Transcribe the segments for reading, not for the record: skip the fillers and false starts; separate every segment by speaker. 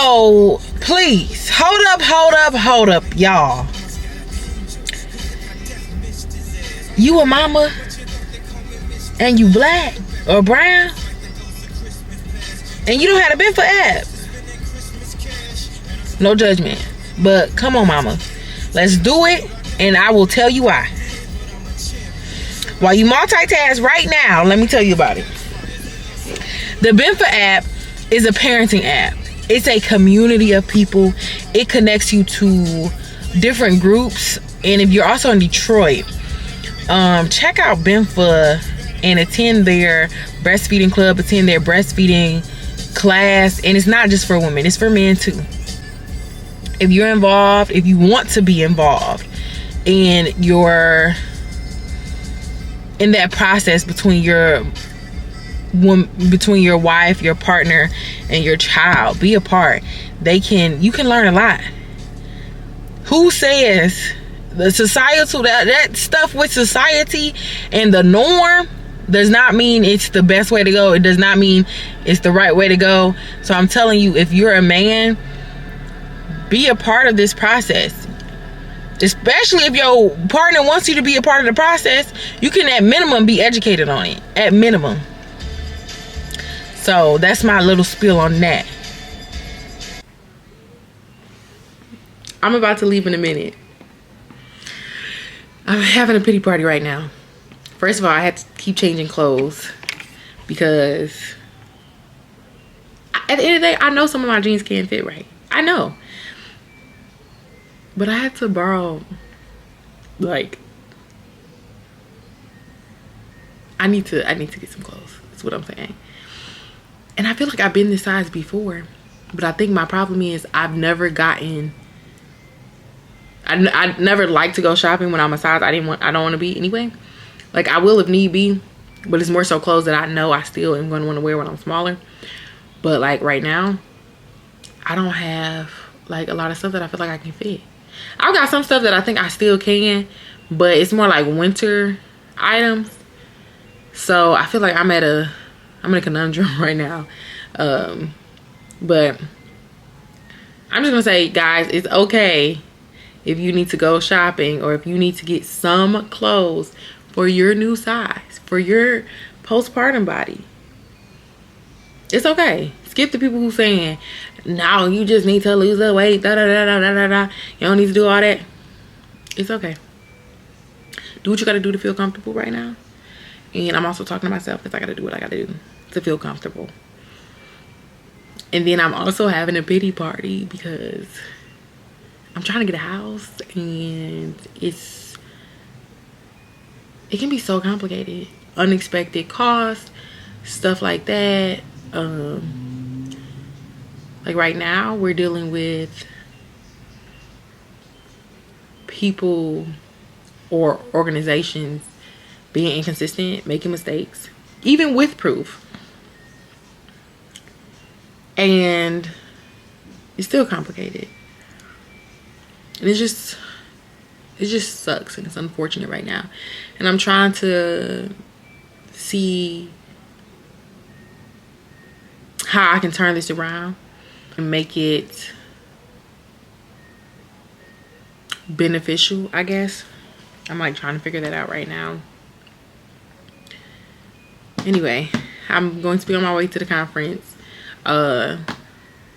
Speaker 1: So please, hold up, y'all. You a mama and you black or brown and you don't have a BMBFA app. No judgment, but come on, mama, let's do it, and I will tell you why. While you multitask right now, let me tell you about it. The BMBFA app is a parenting app. It's a community of people. It connects you to different groups, and if you're also in Detroit, check out BMBFA and attend their breastfeeding club, attend their breastfeeding class. And it's not just for women, it's for men too. If you're involved, if you want to be involved in that process between your wife, your partner, and your child, be a part. You can learn a lot. Who says the societal that stuff with society and the norm does not mean it's the best way to go? It does not mean it's the right way to go. So I'm telling you, if you're a man, be a part of this process. Especially if your partner wants you to be a part of the process, you can at minimum be educated on it. At minimum. So that's my little spiel on that. I'm about to leave in a minute. I'm having a pity party right now. First of all, I had to keep changing clothes because at the end of the day, I know some of my jeans can't fit right. I know. But I had to borrow, I need to get some clothes. That's what I'm saying. And I feel like I've been this size before, but I think my problem is I've never gotten. I never like to go shopping when I'm a size I don't want to be anyway. Like, I will if need be, but it's more so clothes that I know I still am going to want to wear when I'm smaller. But like right now, I don't have like a lot of stuff that I feel like I can fit. I've got some stuff that I think I still can, but it's more like winter items. So I feel like I'm in a conundrum right now. But I'm just gonna say, guys, it's okay if you need to go shopping or if you need to get some clothes for your new size, for your postpartum body. It's okay. Skip the people who saying, no, you just need to lose the weight, da da da da da da da. You don't need to do all that. It's okay. Do what you gotta do to feel comfortable right now. And I'm also talking to myself because I gotta do what I gotta do to feel comfortable. And then I'm also having a pity party because I'm trying to get a house, and it can be so complicated. Unexpected costs, stuff like that. Like right now, we're dealing with people or organizations being inconsistent, making mistakes, even with proof. And it's still complicated. And it just sucks, and it's unfortunate right now. And I'm trying to see how I can turn this around and make it beneficial, I guess. I'm like trying to figure that out right now. Anyway, I'm going to be on my way to the conference.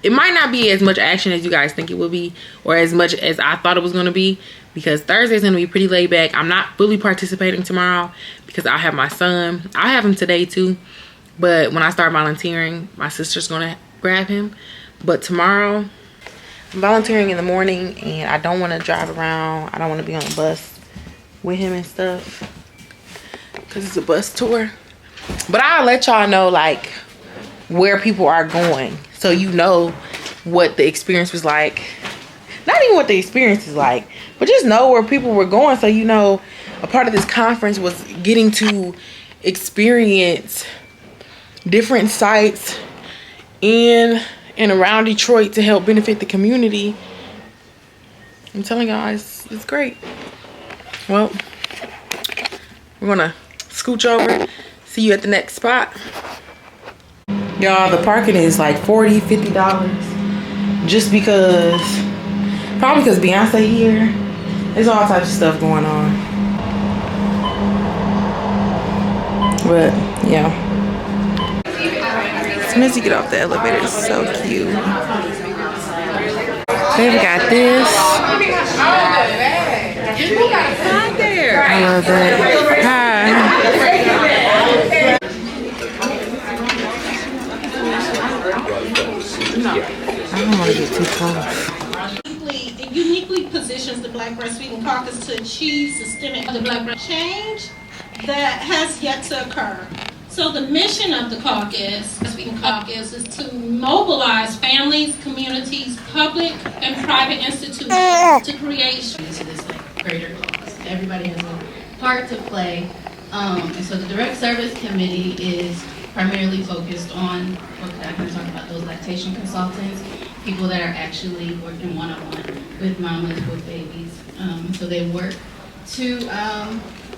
Speaker 1: It might not be as much action as you guys think it will be, or as much as I thought it was going to be, because Thursday's going to be pretty laid back. I'm not fully participating tomorrow because I have my son. I have him today too, but when I start volunteering, my sister's going to grab him. But tomorrow, I'm volunteering in the morning, and I don't want to drive around. I don't want to be on a bus with him and stuff because it's a bus tour. But I'll let y'all know like where people are going, so you know what the experience was like. Not even what the experience is like, but just know where people were going, so you know a part of this conference was getting to experience different sites in and around Detroit to help benefit the community. I'm telling y'all, it's great. Well, we're gonna scooch over. See you at the next spot. Y'all, the parking is like $40, $50. just because, probably because Beyonce here. There's all types of stuff going on. But yeah, as soon as you get off the elevator, it's so cute. Baby got this. Hi there. I love that. Hi. I don't want to get too close.
Speaker 2: It uniquely positions the Black Breastfeeding Caucus to achieve systemic the Black breast change that has yet to occur. So the mission of the Breastfeeding Caucus is to mobilize families, communities, public and private institutions to create to this greater cause. Everybody has a part to play. And so the Direct Service Committee is primarily focused on, I can talk about those lactation consultants, people that are actually working one-on-one with mamas, with babies. So they work to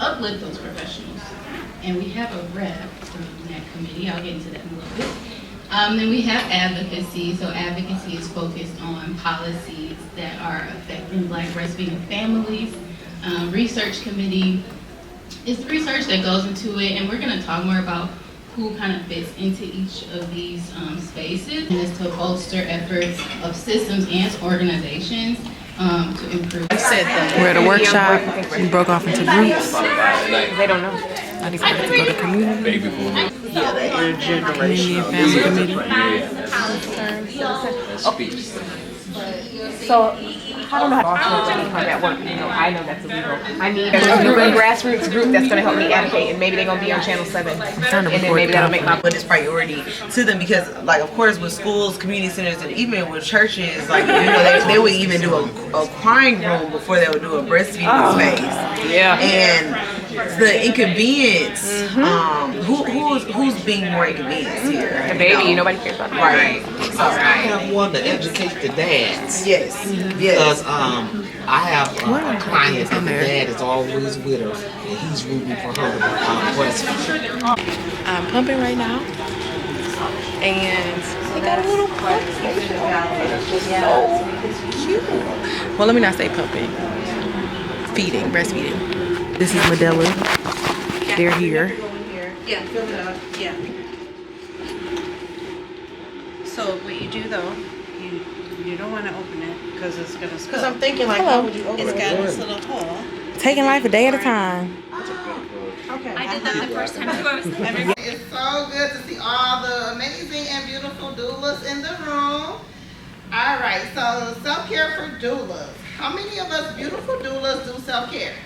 Speaker 2: uplift those professionals. And we have a rep from that committee. I'll get into that in a little bit. Then we have advocacy. So advocacy is focused on policies that are affecting Black breastfeeding families. Research committee is the research that goes into it, and we're going to talk more about who kind of fits into each of these spaces, and is to bolster efforts of systems and organizations to improve.
Speaker 1: We're at a workshop. We broke off into groups.
Speaker 3: They don't know.
Speaker 1: I decided to go to community. Community and family committee.
Speaker 3: So I don't know how that works. You know, I know that's illegal. I need a grassroots group that's going to help me advocate, and maybe they're going to be on Channel 7. And then maybe that'll make my
Speaker 4: but it's priority to them because, like, of course, with schools, community centers, and even with churches, like, you know, they would even do a crying room before they would do a breastfeeding space.
Speaker 3: Yeah.
Speaker 4: And the inconvenience, who's being more inconvenienced here?
Speaker 3: The baby, nobody cares about that.
Speaker 4: Right.
Speaker 5: I have one to educate the dads.
Speaker 4: Yes.
Speaker 5: Because I have a client and the dad is always with her and he's rooting for her to breastfeed.
Speaker 1: I'm pumping right now. And they got a little pump. So cute. Well, let me not say pumping. Feeding, breastfeeding. This is Medela. They're here.
Speaker 6: Yeah, fill it up. Yeah. So what you do though, you don't want to open it because it's gonna spill.
Speaker 4: Because I'm thinking, like, how would you open
Speaker 6: It's
Speaker 4: it?
Speaker 6: got this little hole.
Speaker 1: Taking life a day at a time.
Speaker 6: Okay.
Speaker 2: I did that the first time too.
Speaker 7: It's so good to see all the amazing and beautiful doulas in the room. All right, so self-care for doulas. How many of us beautiful doulas do self-care?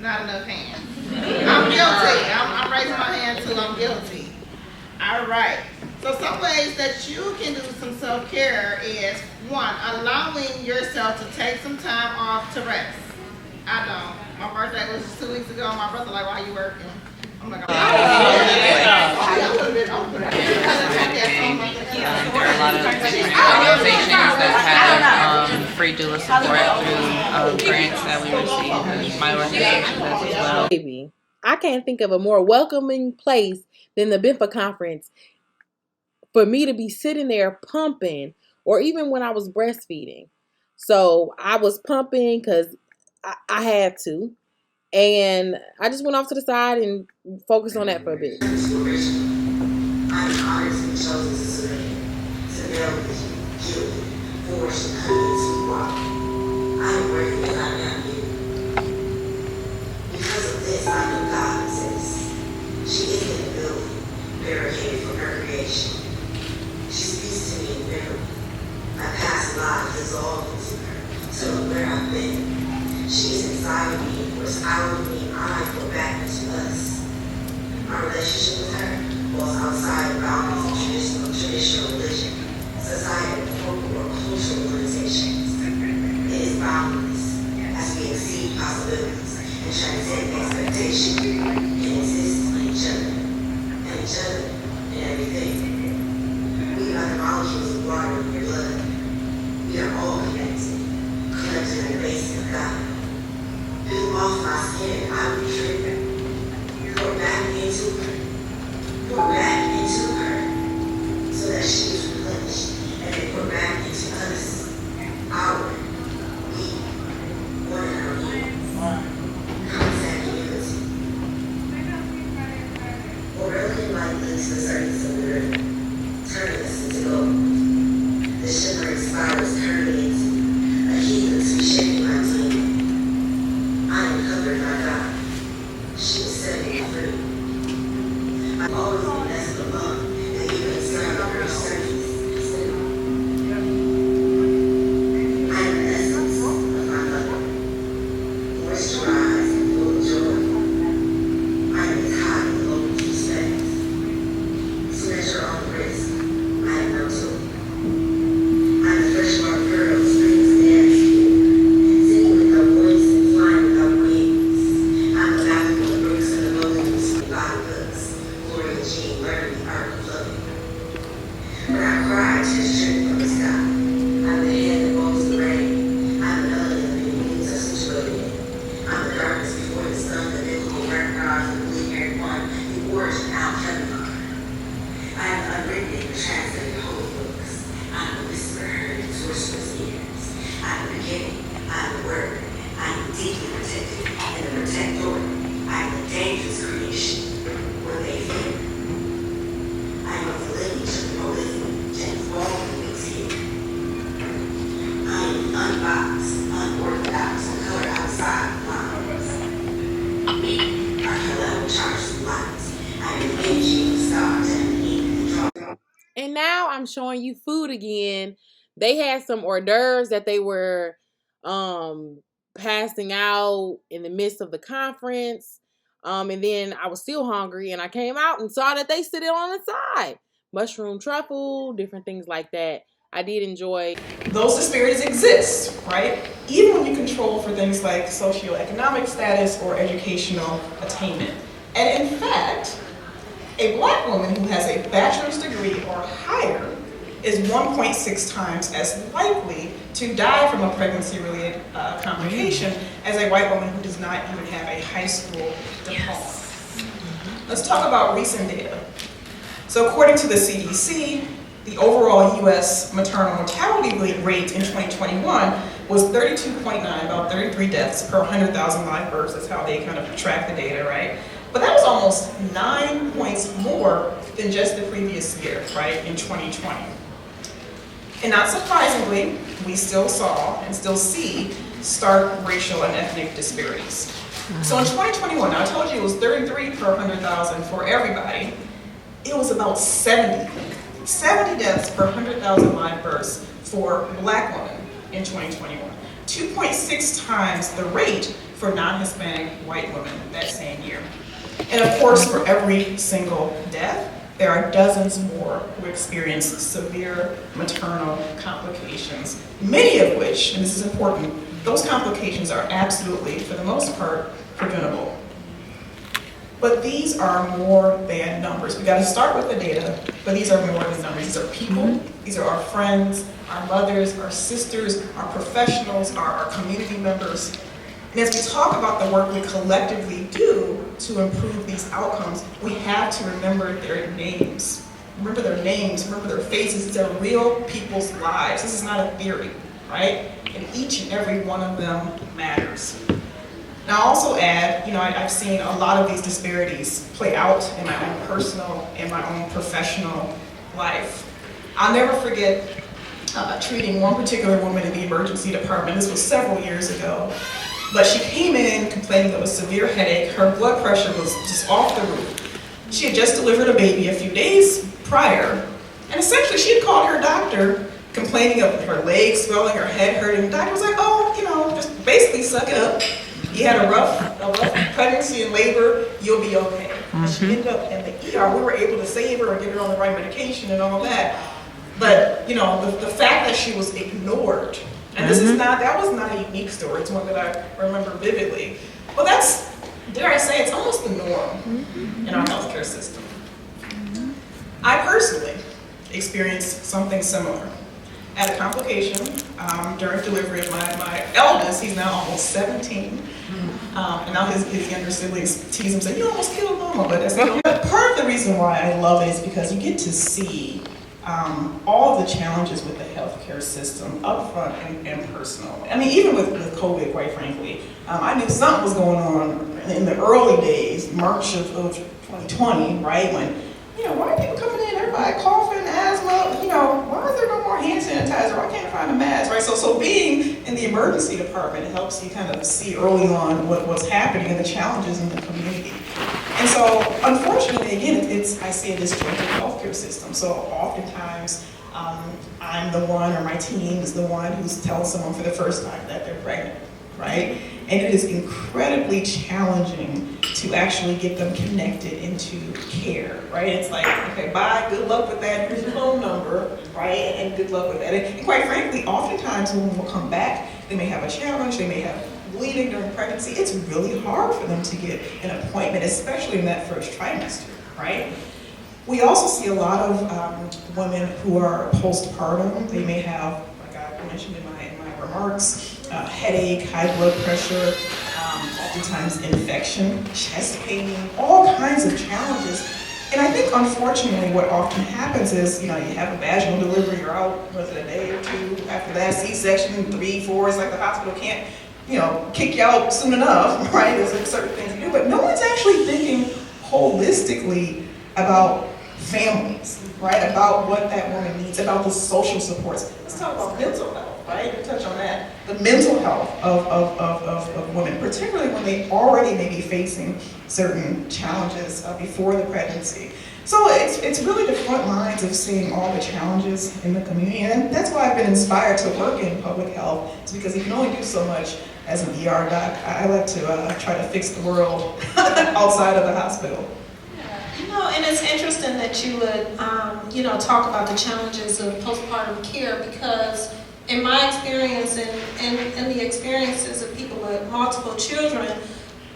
Speaker 7: Not enough hands. I'm guilty. I'm raising my hand too. I'm guilty. All right. So some ways that you can do some self-care is, one, allowing yourself to take some time off to rest. I don't. My birthday was 2 weeks ago. My brother like, why are you working? I'm like,
Speaker 8: There are a lot of organizations that have free doula support through grants that we receive, and my organization does as well.
Speaker 1: Baby, I can't think of a more welcoming place than the BMBFA Conference for me to be sitting there pumping, or even when I was breastfeeding. So I was pumping because I had to. And I just went off to the side and focused on that for a bit.
Speaker 9: I'm honored to be chosen to serve, to nail vision, guilty, forced, hundreds of walk. I am worthy because I am you. Because of this, I know God exists. She is in the building, barricaded from her creation. She speaks to me in memory. My past life dissolved into her, to where I've been. She is inside of me, whereas out of me, I go back into us. My relationship with her falls outside the boundaries of traditional religion, societal, folklore, cultural limitations. It is boundless as we exceed possibilities and transcend expectation and exist in each other in everything. We are the molecules of water in your blood. We are all connected in the basin of God. Off my skin, I will trigger. Pour back into her, so that she is replenished and unorthodox, unorthodox, or color outside the lines. We are hello charged lights. I am engaging the stars and the draw.
Speaker 1: And now I'm showing you food again. They had some hors d'oeuvres that they were passing out in the midst of the conference. And then I was still hungry and I came out and saw that they sit it on the side. Mushroom truffle, different things like that. I did enjoy.
Speaker 10: Those disparities exist, right? Even when you control for things like socioeconomic status or educational attainment. And in fact, a Black woman who has a bachelor's degree or higher is 1.6 times as likely to die from a pregnancy-related complication as a white woman who does not even have a high school diploma. Let's talk about recent data. So according to the CDC, the overall U.S. maternal mortality rate in 2021 was 32.9, about 33 deaths per 100,000 live births. That's how they kind of track the data, right? But that was almost 9 points more than just the previous year, right, in 2020. And not surprisingly, we still saw and still see stark racial and ethnic disparities. So in 2021, I told you it was 33 per 100,000 for everybody. It was about 70 deaths per 100,000 live births for Black women in 2021. 2.6 times the rate for non-Hispanic white women that same year. And of course, for every single death, there are dozens more who experience severe maternal complications, many of which, and this is important, those complications are absolutely, for the most part, preventable. But these are more than numbers. We gotta start with the data, but these are more than numbers. These are people, these are our friends, our mothers, our sisters, our professionals, our community members. And as we talk about the work we collectively do to improve these outcomes, we have to remember their names. Remember their names, remember their faces. These are real people's lives. This is not a theory, right? And each and every one of them matters. Now I'll also add, I've seen a lot of these disparities play out in my own personal and my own professional life. I'll never forget treating one particular woman in the emergency department. This was several years ago. But she came in complaining of a severe headache. Her blood pressure was just off the roof. She had just delivered a baby a few days prior. And essentially she had called her doctor complaining of her legs swelling, her head hurting. The doctor was like, just basically suck it up. You had a rough pregnancy and labor, you'll be okay. Mm-hmm. She ended up in the ER. We were able to save her and get her on the right medication and all that. But, the fact that she was ignored, and this is that was not a unique story, it's one that I remember vividly. But that's, dare I say, it's almost the norm in our healthcare system. I personally experienced something similar. I had a complication during delivery of my eldest. He's now almost 17. And now his younger siblings tease him and say, "You almost killed mama," but that's still. But part of the reason why I love it is because you get to see all the challenges with the healthcare system up front and personal. I mean, even with COVID, quite frankly, I knew something was going on in the early days, March of 2020, right? When, why are people coming in, everybody coughing, asthma, why is there no more hand sanitizer? Why can't I find a mask, right? So being in the emergency department helps you kind of see early on what's happening and the challenges in the community. And so, unfortunately, again, I see a disjointed healthcare system. So oftentimes, I'm the one, or my team is the one who's telling someone for the first time that they're pregnant, right? And it is incredibly challenging to actually get them connected into care, right? It's like, okay, bye, good luck with that, here's your phone number, right? And good luck with that. And quite frankly, oftentimes when we'll come back, they may have a challenge, they may have bleeding during pregnancy. It's really hard for them to get an appointment, especially in that first trimester, right? We also see a lot of women who are postpartum. They may have, like I mentioned in my remarks, headache, high blood pressure, oftentimes infection, chest pain, all kinds of challenges. And I think, unfortunately, what often happens is, you have a vaginal delivery, you're out, was it a day or two after that, C-section, 3, 4, it's like the hospital can't, kick you out soon enough, right? There's certain things you do, but no one's actually thinking holistically about families, right? About what that woman needs, about the social supports. Let's talk about mental health, right? You touch on that. The mental health of women, particularly when they already may be facing certain challenges before the pregnancy. So it's really the front lines of seeing all the challenges in the community, and that's why I've been inspired to work in public health. It's because you can only do so much as an ER doc. I like to try to fix the world outside of the hospital.
Speaker 2: You know, and it's interesting that you would, you know, talk about the challenges of postpartum care, because in my experience and the experiences of people with multiple children,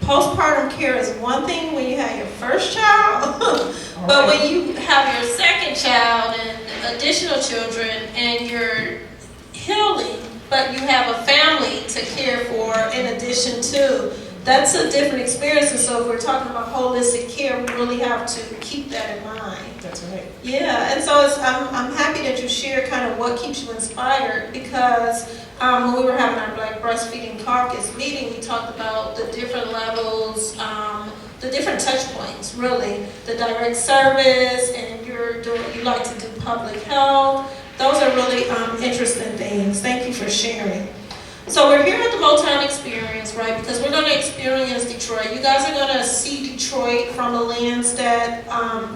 Speaker 2: postpartum care is one thing when you have your first child, but when you have your second child and additional children and you're healing, but you have a family to care for in addition to, that's a different experience. And so if we're talking about holistic care, we really have to keep that in mind.
Speaker 10: That's right.
Speaker 2: Yeah, and so I'm happy that you share kind of what keeps you inspired, because when we were having our Black Breastfeeding Caucus meeting, we talked about the different levels, the different touch points, really. The direct service, and you like to do public health. Those are really interesting things. Thank you for sharing. So we're here at the Motown Experience, right? Because we're going to experience Detroit. You guys are going to see Detroit from a lens that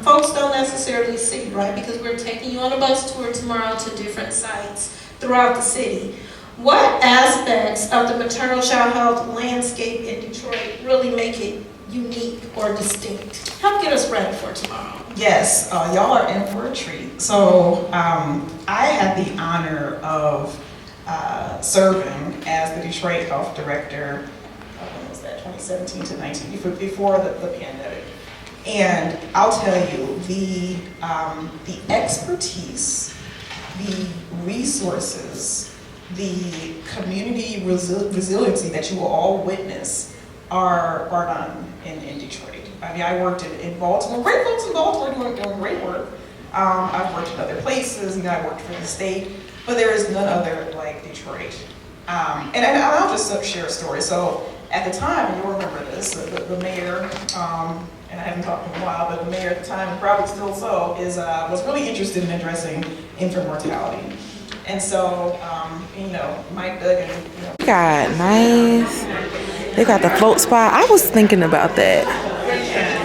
Speaker 2: folks don't necessarily see, right? Because we're taking you on a bus tour tomorrow to different sites throughout the city. What aspects of the maternal child health landscape in Detroit really make it unique or distinct? Help get us ready for tomorrow.
Speaker 10: Yes, y'all are in for a treat. So I had the honor of serving as the Detroit Health Director, when was that, 2017 to 19, before the pandemic. And I'll tell you, the expertise, the resources, the community resiliency that you will all witness are done in Detroit. I mean, I worked in Baltimore. Great folks in Baltimore doing great work. I've worked in other places, you know, I worked for the state, but there is none other like Detroit. And I'll just share a story. So at the time, and you'll remember this, the mayor, and I haven't talked in a while, but the mayor at the time, and probably still so, was really interested in addressing infant mortality. And so, you know, Mike Duggan, you know.
Speaker 1: Got nice. They got the float spot. I was thinking about that.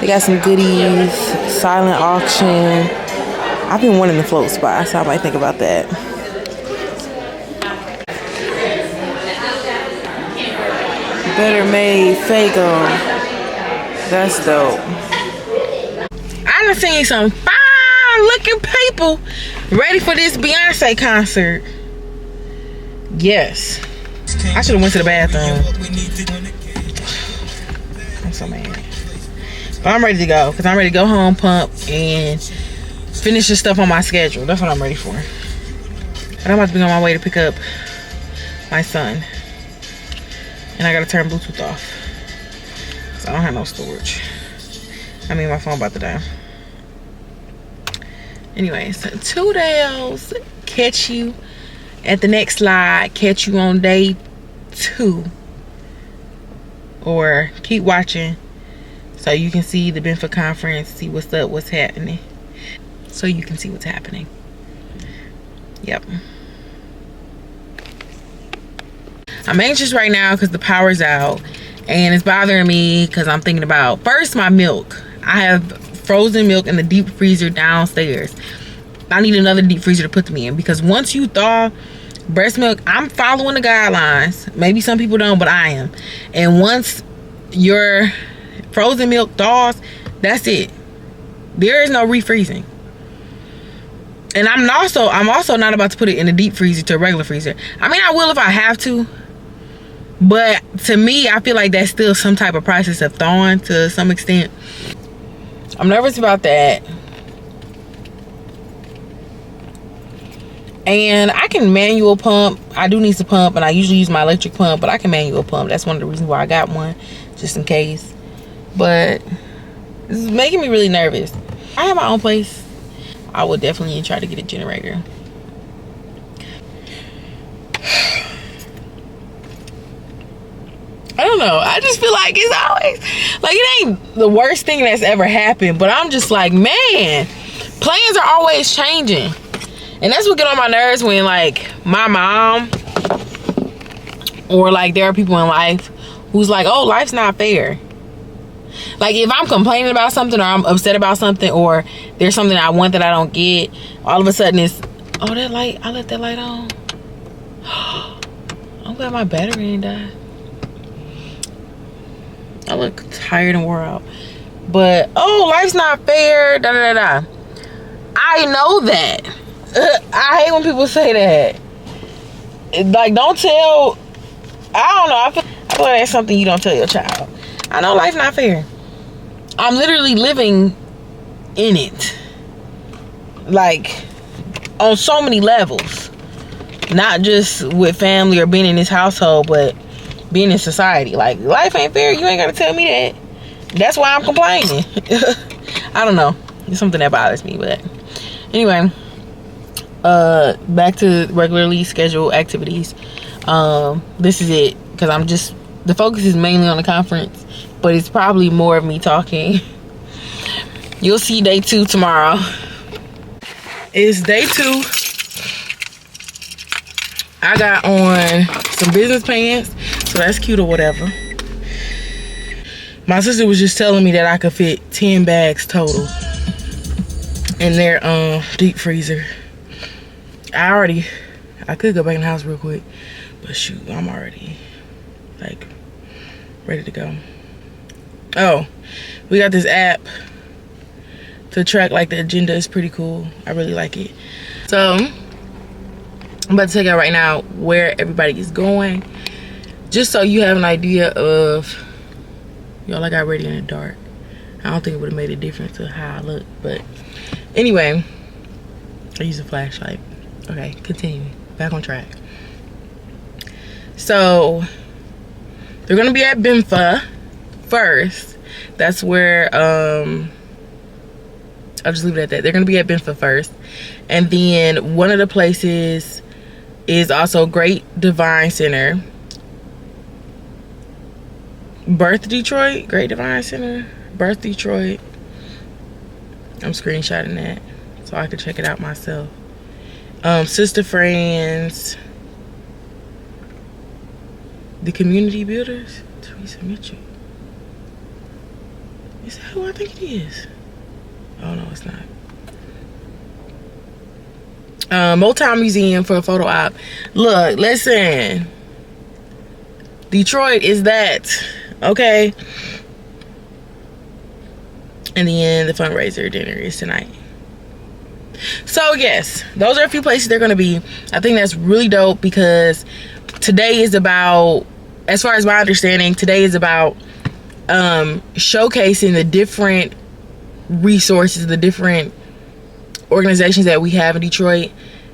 Speaker 1: They got some goodies, silent auction. I've been wanting the float spot, so I might think about that. Better Made Fago. That's dope. I done seen some fine looking people ready for this Beyonce concert. Yes. I should have went to the bathroom. I'm so mad. But I'm ready to go, because I'm ready to go home, pump, and finish the stuff on my schedule. That's what I'm ready for. And I'm about to be on my way to pick up my son. And I gotta turn Bluetooth off, so I don't have no storage. I mean, my phone about to die. Anyways, toodles. Catch you at the next slide. Catch you on day 2. Or keep watching so you can see the BMBFA Conference, see what's up, what's happening. So you can see what's happening. Yep. I'm anxious right now because the power's out, and it's bothering me because I'm thinking about, first, my milk. I have frozen milk in the deep freezer downstairs. I need another deep freezer to put them in, because once you thaw breast milk, I'm following the guidelines. Maybe some people don't, but I am. And once your frozen milk thaws, that's it. There is no refreezing. And I'm also not about to put it in a deep freezer to a regular freezer. I mean, I will if I have to. But to me, I feel like that's still some type of process of thawing to some extent. I'm nervous about that. And I can manual pump. I do need to pump, and I usually use my electric pump, but I can manual pump. That's one of the reasons why I got one, just in case. But this is making me really nervous. If I have my own place, I would definitely try to get a generator. I don't know. I just feel like it's always, like, it ain't the worst thing that's ever happened, but I'm just like, man, plans are always changing. And that's what get on my nerves when, like, my mom or, like, there are people in life who's like, oh, life's not fair. Like, if I'm complaining about something or I'm upset about something or there's something I want that I don't get, all of a sudden it's, oh, that light, I left that light on. I'm glad my battery didn't die. I look tired and wore out. But, oh, life's not fair, da da da da. I know that. I hate when people say that. Like, don't tell, I don't know, I feel like that's something you don't tell your child. I know life's not fair. I'm literally living in it. Like, on so many levels. Not just with family or being in this household, but being in society. Like, life ain't fair. You ain't gotta tell me that. That's why I'm complaining. I don't know. It's something that bothers me, but anyway. Back to regularly scheduled activities. This is it, because I'm just, the focus is mainly on the conference, but it's probably more of me talking. You'll see day 2 tomorrow. It's day 2. I got on some business pants, so that's cute or whatever. My sister was just telling me that I could fit 10 bags total in their deep freezer. I could go back in the house real quick, but shoot, I'm already like ready to go. Oh, we got this app to track like the agenda. Is pretty cool. I really like it. So I'm about to take out right now where everybody is going, just so you have an idea of, y'all, I got ready in the dark. I don't think it would have made a difference to how I look, but anyway, I use a flashlight. Okay, continue. Back on track. So they're gonna be at BMBFA first. That's where I'll just leave it at that. They're gonna be at BMBFA first, and then one of the places is also Great Divine Center. Birth Detroit, Great Divine Center, Birth Detroit. I'm screenshotting that so I can check it out myself. Sister Friends, the Community Builders, Teresa Mitchell. Is that who I think it is? Oh no, it's not. Motown Museum for a photo op. Look, listen, Detroit is that, okay? And then the fundraiser dinner is tonight. So yes, those are a few places they're gonna be. I think that's really dope, because today is about, as far as my understanding, today is about showcasing the different resources, the different organizations that we have in Detroit.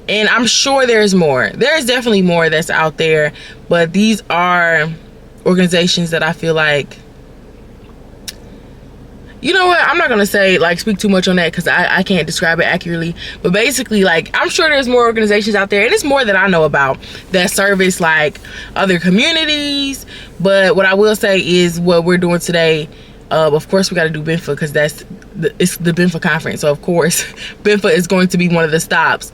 Speaker 1: And I'm sure there's more. There's definitely more that's out there, but these are organizations that I feel like, you know what, I'm not gonna say, like, speak too much on that, because I can't describe it accurately, but basically, like, I'm sure there's more organizations out there, and it's more that I know about, that service like other communities. But what I will say is what we're doing today, of course we got to do BMBFA, because it's the BMBFA conference, so of course BMBFA is going to be one of the stops.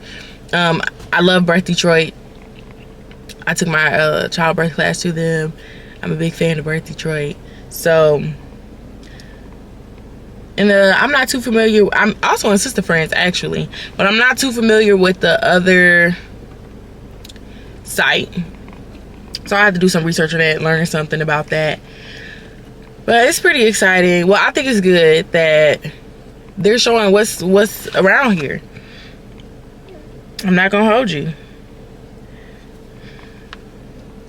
Speaker 1: I love Birth Detroit. I took my childbirth class to them. I'm a big fan of Birth Detroit. So, and I'm not too familiar. I'm also in Sister Friends, actually, but I'm not too familiar with the other site. So I had to do some research on that, learning something about that. But it's pretty exciting. Well, I think it's good that they're showing what's around here. I'm not gonna hold you,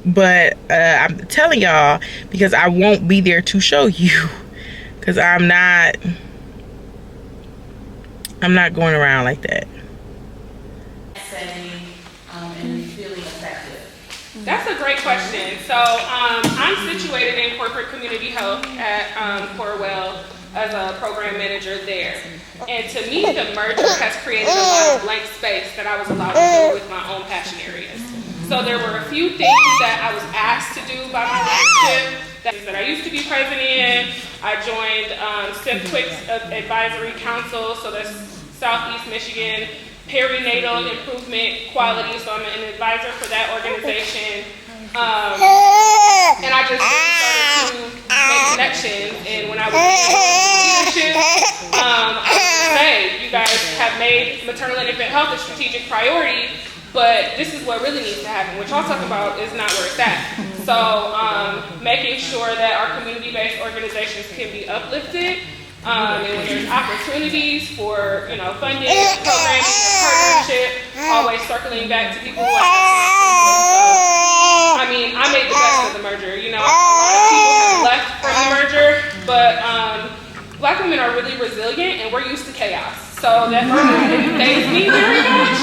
Speaker 1: but I'm telling y'all because I won't be there to show you, because I'm not going around like that.
Speaker 11: That's a great question. So I'm situated in corporate community health at Corwell as a program manager there. And to me, the merger has created a lot of blank space that I was allowed to fill with my own passion areas. So there were a few things that I was asked to do by my leadership that I used to be present in. I joined SIP Quick's advisory council, so that's Southeast Michigan Perinatal Improvement Quality, so I'm an advisor for that organization. And I just really started to make connections, and when I was in leadership, I would say, you guys have made maternal and infant health a strategic priority, but this is what really needs to happen. What y'all talk about is not where it's at. So making sure that our community-based organizations can be uplifted, and when there's opportunities for funding, programming, and partnership, always circling back to people who I mean, I made the best of the merger. A lot of people have left from the merger, but Black women are really resilient, and we're used to chaos. So that doesn't faze me very much.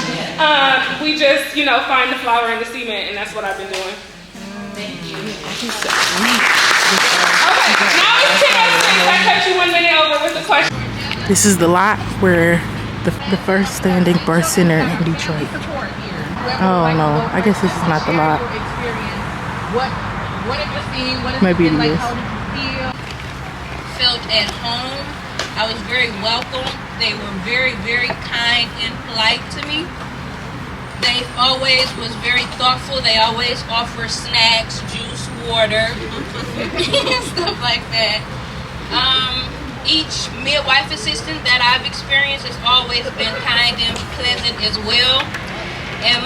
Speaker 11: We just, find the flour in the cement, and that's what I've been doing. Thank you. Okay, now it's Chit. I kept you 1 minute over with the question.
Speaker 1: This is the lot where the first standing birth center in Detroit. Oh no, I guess this is not the lot.
Speaker 12: What have you seen? What has
Speaker 1: Maybe
Speaker 12: it been
Speaker 1: it
Speaker 12: like?
Speaker 1: is.
Speaker 12: How did you feel?
Speaker 13: Felt at home. I was very welcome. They were very, very kind and polite to me. They always was very thoughtful. They always offer snacks, juice, water, stuff like that. Each midwife assistant that I've experienced has always been kind and pleasant as well. And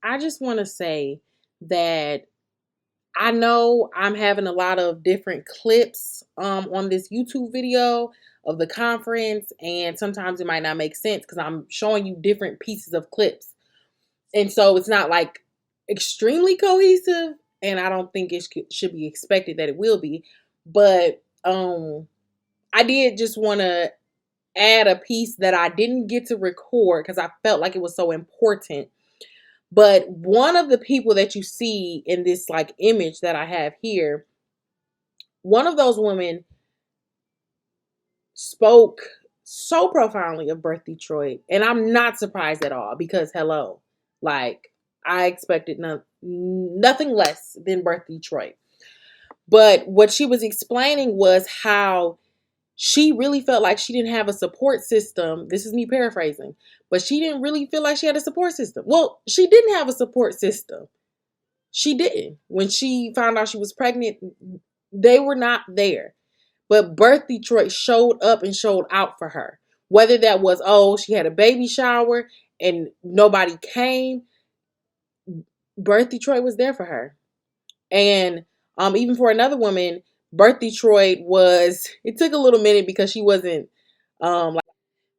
Speaker 1: I just want to say that I know I'm having a lot of different clips on this YouTube video of the conference, and sometimes it might not make sense because I'm showing you different pieces of clips. And so it's not like extremely cohesive, and I don't think it should be expected that it will be. But I did just want to add a piece that I didn't get to record because I felt like it was so important. But one of the people that you see in this image that I have here, one of those women spoke so profoundly of Birth Detroit. And I'm not surprised at all because, hello, I expected nothing less than Birth Detroit. But what she was explaining was how she really felt like she didn't have a support system. This is me paraphrasing. But she didn't really feel like she had a support system. Well, she didn't have a support system. She didn't. When she found out she was pregnant, they were not there. But Birth Detroit showed up and showed out for her. Whether that was, she had a baby shower and nobody came, Birth Detroit was there for her. And even for another woman, Birth Detroit it took a little minute because she wasn't,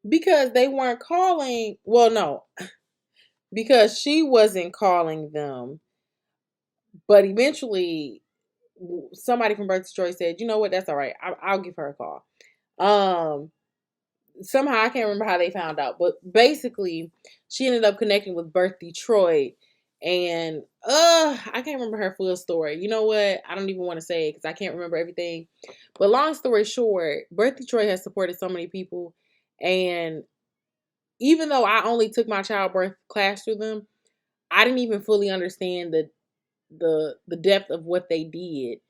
Speaker 1: because they weren't calling, because she wasn't calling them. But eventually, somebody from Birth Detroit said, you know what, that's all right. I'll give her a call. Somehow, I can't remember how they found out. But basically, she ended up connecting with Birth Detroit. And I can't remember her full story. You know what? I don't even want to say it because I can't remember everything. But long story short, Birth Detroit has supported so many people. And even though I only took my childbirth class through them, I didn't even fully understand the depth of what they did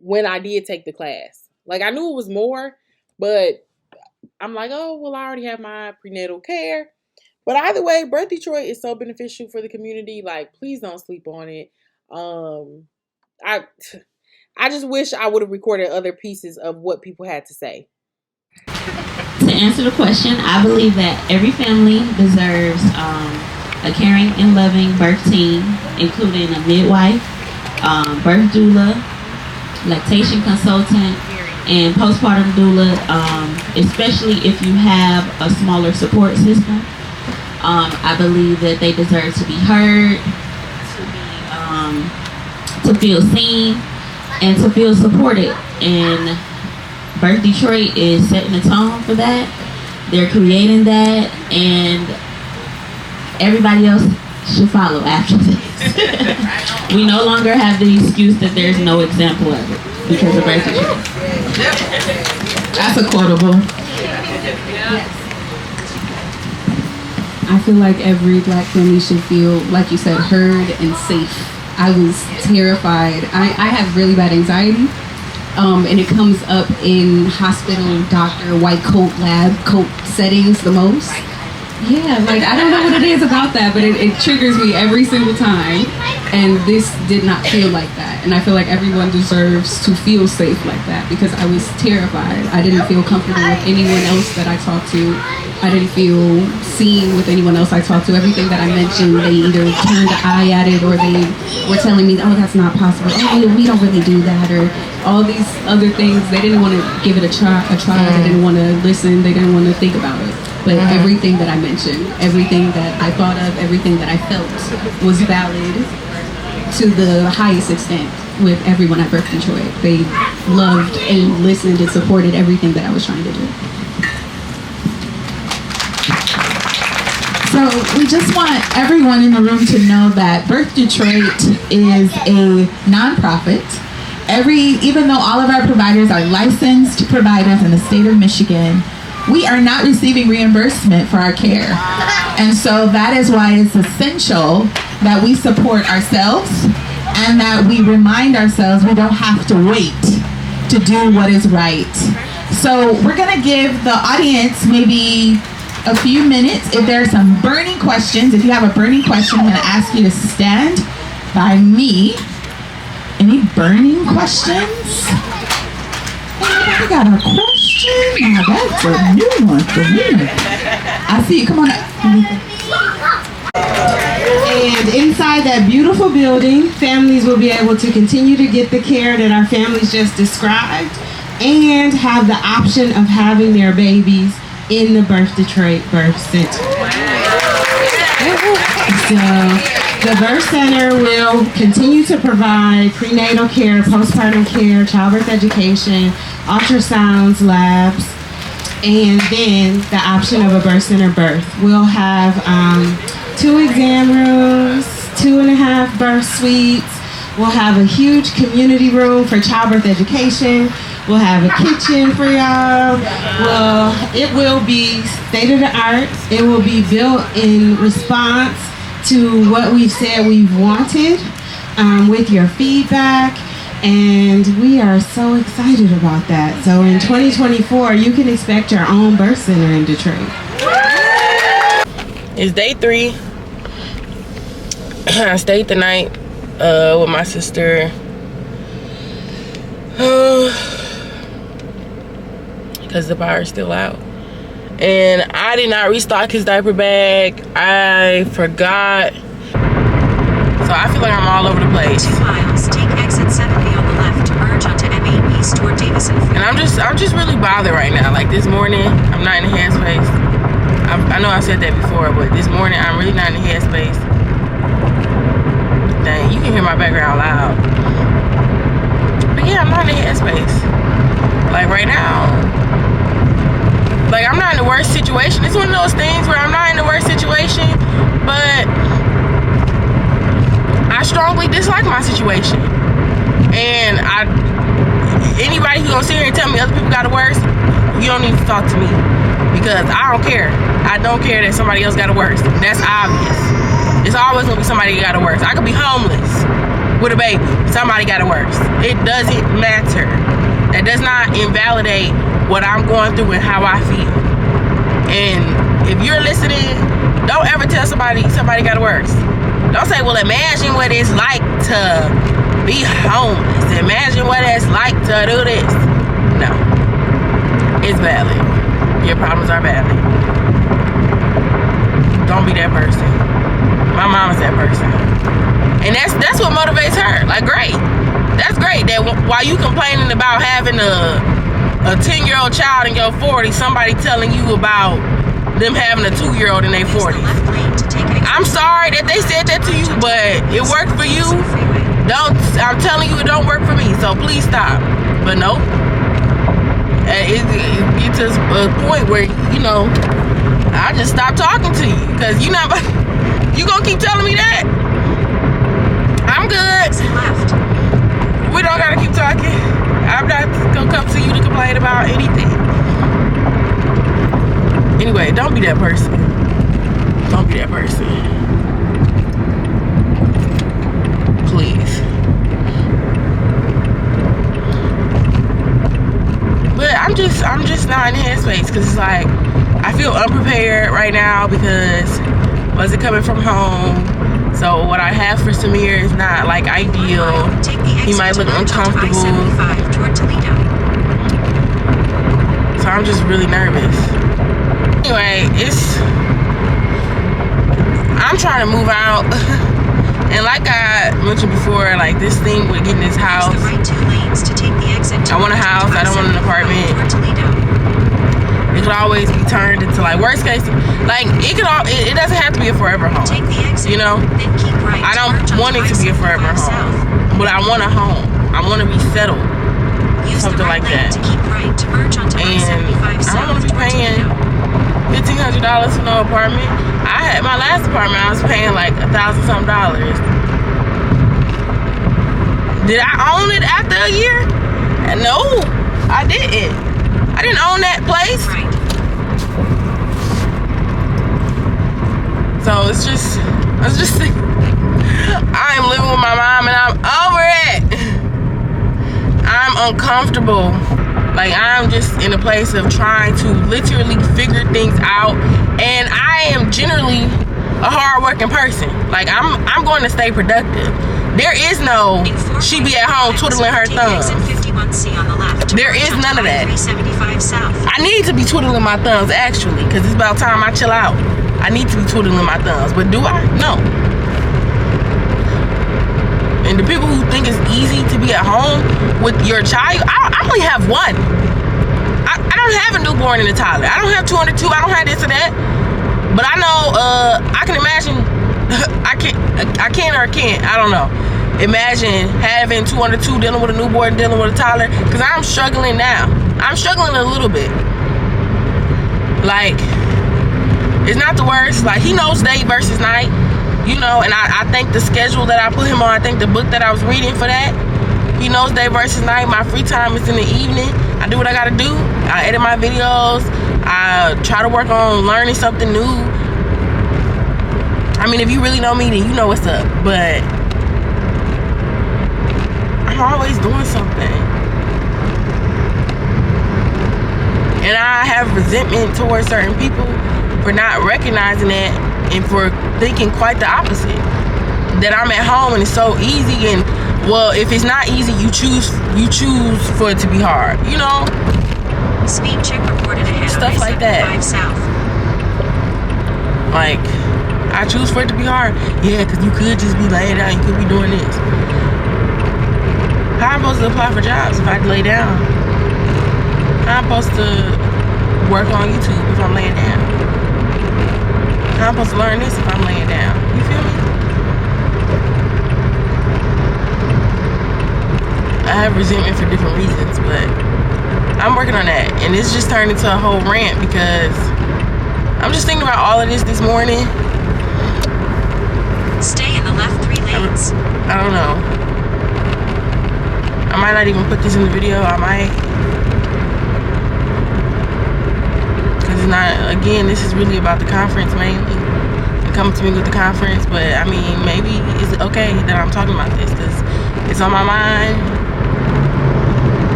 Speaker 1: when I did take the class. I knew it was more, but I'm like, I already have my prenatal care. But either way, Birth Detroit is so beneficial for the community. Please don't sleep on it. I just wish I would have recorded other pieces of what people had to say.
Speaker 14: To answer the question, I believe that every family deserves a caring and loving birth team, including a midwife, birth doula, lactation consultant, and postpartum doula, especially if you have a smaller support system. I believe that they deserve to be heard, to feel seen, and to feel supported. And Birth Detroit is setting the tone for that. They're creating that, and everybody else should follow after this. We no longer have the excuse that there's no example of it because of Birth Detroit. That's a quotable.
Speaker 15: I feel like every Black family should feel, like you said, heard and safe. I was terrified. I have really bad anxiety, and it comes up in hospital, doctor, white coat, lab coat settings the most. Yeah, like I don't know what it is about that, but it triggers me every single time. And this did not feel like that. And I feel like everyone deserves to feel safe like that, because I was terrified. I didn't feel comfortable with anyone else that I talked to. I didn't feel seen with anyone else I talked to. Everything that I mentioned, they either turned an eye at it, or they were telling me, oh, that's not possible. Oh, we don't really do that, or all these other things. They didn't want to give it a try. They didn't want to listen. They didn't want to think about it. But everything that I mentioned, everything that I thought of, everything that I felt was valid to the highest extent with everyone at Birth Detroit. They loved and listened and supported everything that I was trying to do.
Speaker 16: So we just want everyone in the room to know that Birth Detroit is a nonprofit. Even though all of our providers are licensed providers in the state of Michigan, we are not receiving reimbursement for our care. And so that is why it's essential that we support ourselves and that we remind ourselves we don't have to wait to do what is right. So we're gonna give the audience maybe a few minutes. If there are some burning questions, if you have a burning question, I'm gonna ask you to stand by me. Any burning questions? Anybody got a question? Now that's a new one for me. I see you, come on up.
Speaker 17: And inside that beautiful building, families will be able to continue to get the care that our families just described, and have the option of having their babies in the Birth Detroit Birth Center. So the Birth Center will continue to provide prenatal care, postpartum care, childbirth education, ultrasounds, labs, and then the option of a birth center birth. We'll have 2 exam rooms, 2.5 birth suites. We'll have a huge community room for childbirth education. We'll have a kitchen for y'all. It will be state-of-the-art. It will be built in response to what we've said we've wanted, with your feedback. And we are so excited about that. So in 2024, you can expect your own birth center in Detroit.
Speaker 18: It's day 3. I stayed the night with my sister. Because the power's still out. And I did not restock his diaper bag. I forgot. So I feel like I'm all over the place.
Speaker 19: 2 miles, take exit 70 on the left, merge onto M8 East toward Davison.
Speaker 18: And I'm just really bothered right now. Like this morning, I'm not in the headspace. I know I said that before, but this morning I'm really not in the headspace. Dang, you can hear my background loud. But yeah, I'm not in the headspace. Like right now, like I'm not in the worst situation. It's one of those things where I'm not in the worst situation, but I strongly dislike my situation. And anybody who's gonna sit here and tell me other people got it worse, you don't need to talk to me, because I don't care. I don't care that somebody else got it worse. That's obvious. It's always gonna be somebody that got it worse. I could be homeless with a baby. Somebody got it worse. It doesn't matter. That does not invalidate what I'm going through and how I feel. And if you're listening, don't ever tell somebody got it worse. Don't say, well, imagine what it's like to be homeless. Imagine what it's like to do this. No. It's valid. Your problems are valid. Don't be that person. My mom is that person. And that's what motivates her. Like, great. That's great that while you complaining about having a 10-year-old child in your 40s, somebody telling you about them having a 2-year-old in their 40s. I'm sorry that they said that to you, but it worked for you. I'm telling you, it don't work for me, so please stop. But no, it gets to a point where, you know, I just stop talking to you, because you gonna keep telling me that. I'm good. We don't gotta keep talking. I'm not gonna come to you to complain about anything. Anyway, don't be that person. Don't be that person. Please. behind the headspace because it's like I feel unprepared right now because was it coming from home? So what I have for Samir is not like ideal. He might look uncomfortable. So I'm just really nervous. Anyway, I'm trying to move out. And like I mentioned before, like this thing with getting this house. I want a house, I don't want an apartment. It could always be turned into like worst case, like it doesn't have to be a forever home. You know? I don't want it to be a forever home. But I want a home. I want to be settled. Something like that. And I don't want to be paying $1,500 for no apartment. I had my last apartment, I was paying like $1,000 something. Did I own it after a year? No, I didn't. I didn't own that place. So it's just I'm living with my mom and I'm over it. I'm uncomfortable. Like I'm just in a place of trying to literally figure things out, and I am generally a hard-working person. Like I'm going to stay productive. There is no she be at home twiddling her thumbs. There is none of that. I need to be twiddling my thumbs actually, because it's about time I chill out. I need to be twiddling my thumbs, but do I? No. And the people who think it's easy to be at home with your child, I only have one. I don't have a newborn and a toddler. I don't have 2 under 2. I don't have this or that. But I know, I can imagine, I can or can't, I don't know. Imagine having 2 under 2, dealing with a newborn, dealing with a toddler, because I'm struggling now. I'm struggling a little bit. Like, it's not the worst. Like, he knows day versus night. You know, and I think the schedule that I put him on, I think the book that I was reading for that, he knows day versus night. My free time is in the evening. I do what I gotta do. I edit my videos. I try to work on learning something new. I mean, if you really know me, then you know what's up. But I'm always doing something. And I have resentment towards certain people for not recognizing that and for thinking quite the opposite. That I'm at home and it's so easy, and well, if it's not easy, you choose for it to be hard. You know?
Speaker 19: Speed check reported ahead.
Speaker 18: Stuff like that.
Speaker 19: 5 south.
Speaker 18: Like, I choose for it to be hard. Yeah, because you could just be laying down, you could be doing this. How am I supposed to apply for jobs if I lay down? How am I supposed to work on YouTube if I'm laying down? How am I supposed to learn this if I'm laying down? You feel me? I have resentment for different reasons, but I'm working on that. And it's just turned into a whole rant because I'm just thinking about all of this morning.
Speaker 19: Stay in the left 3 lanes.
Speaker 18: I don't know. I might not even put this in the video. I might. Because it's not, again, this is really about the conference mainly. And coming to me with the conference. But I mean, maybe it's okay that I'm talking about this because it's on my mind.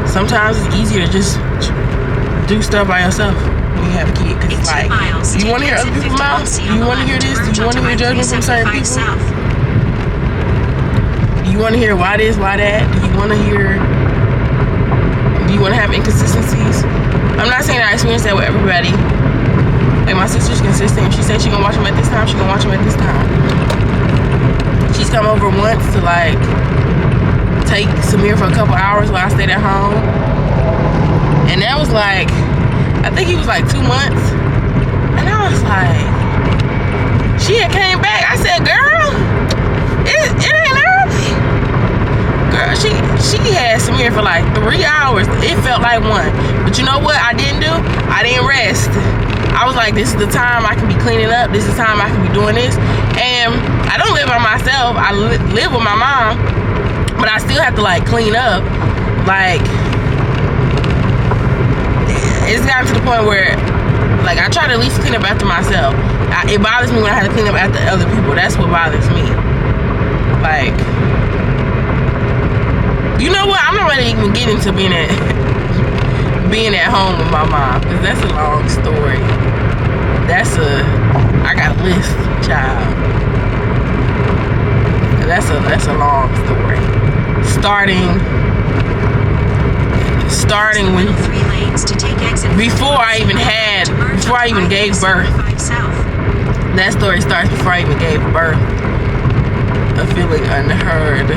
Speaker 18: Sometimes it's easier to just do stuff by yourself when you have a kid. Because it's like, do you want to hear other people's mouths? Do you want to hear this? Do you want to hear judgment from certain people? Do you want to hear why this, why that? Do you want to have inconsistencies? I'm not saying I experience that with everybody. Like, my sister's consistent. If she said she's going to watch them at this time, she's going to watch them at this time. She's come over once to, like, take Samir for a couple hours while I stayed at home. And that was like, I think he was like 2 months. And I was like, she had came back. I said, girl, it ain't early. Girl, she had Samir for like 3 hours. It felt like 1. But you know what I didn't do? I didn't rest. I was like, this is the time I can be cleaning up. This is the time I can be doing this. And I don't live by myself. I live with my mom. But I still have to like clean up. Like, it's gotten to the point where like I try to at least clean up after myself. It bothers me when I have to clean up after other people. That's what bothers me. Like, You know what? I'm not ready to even get into being at home with my mom, because that's a long story. I got a list, child. That's a long story. Starting when before I even gave birth. That story starts before I even gave birth. A feeling unheard.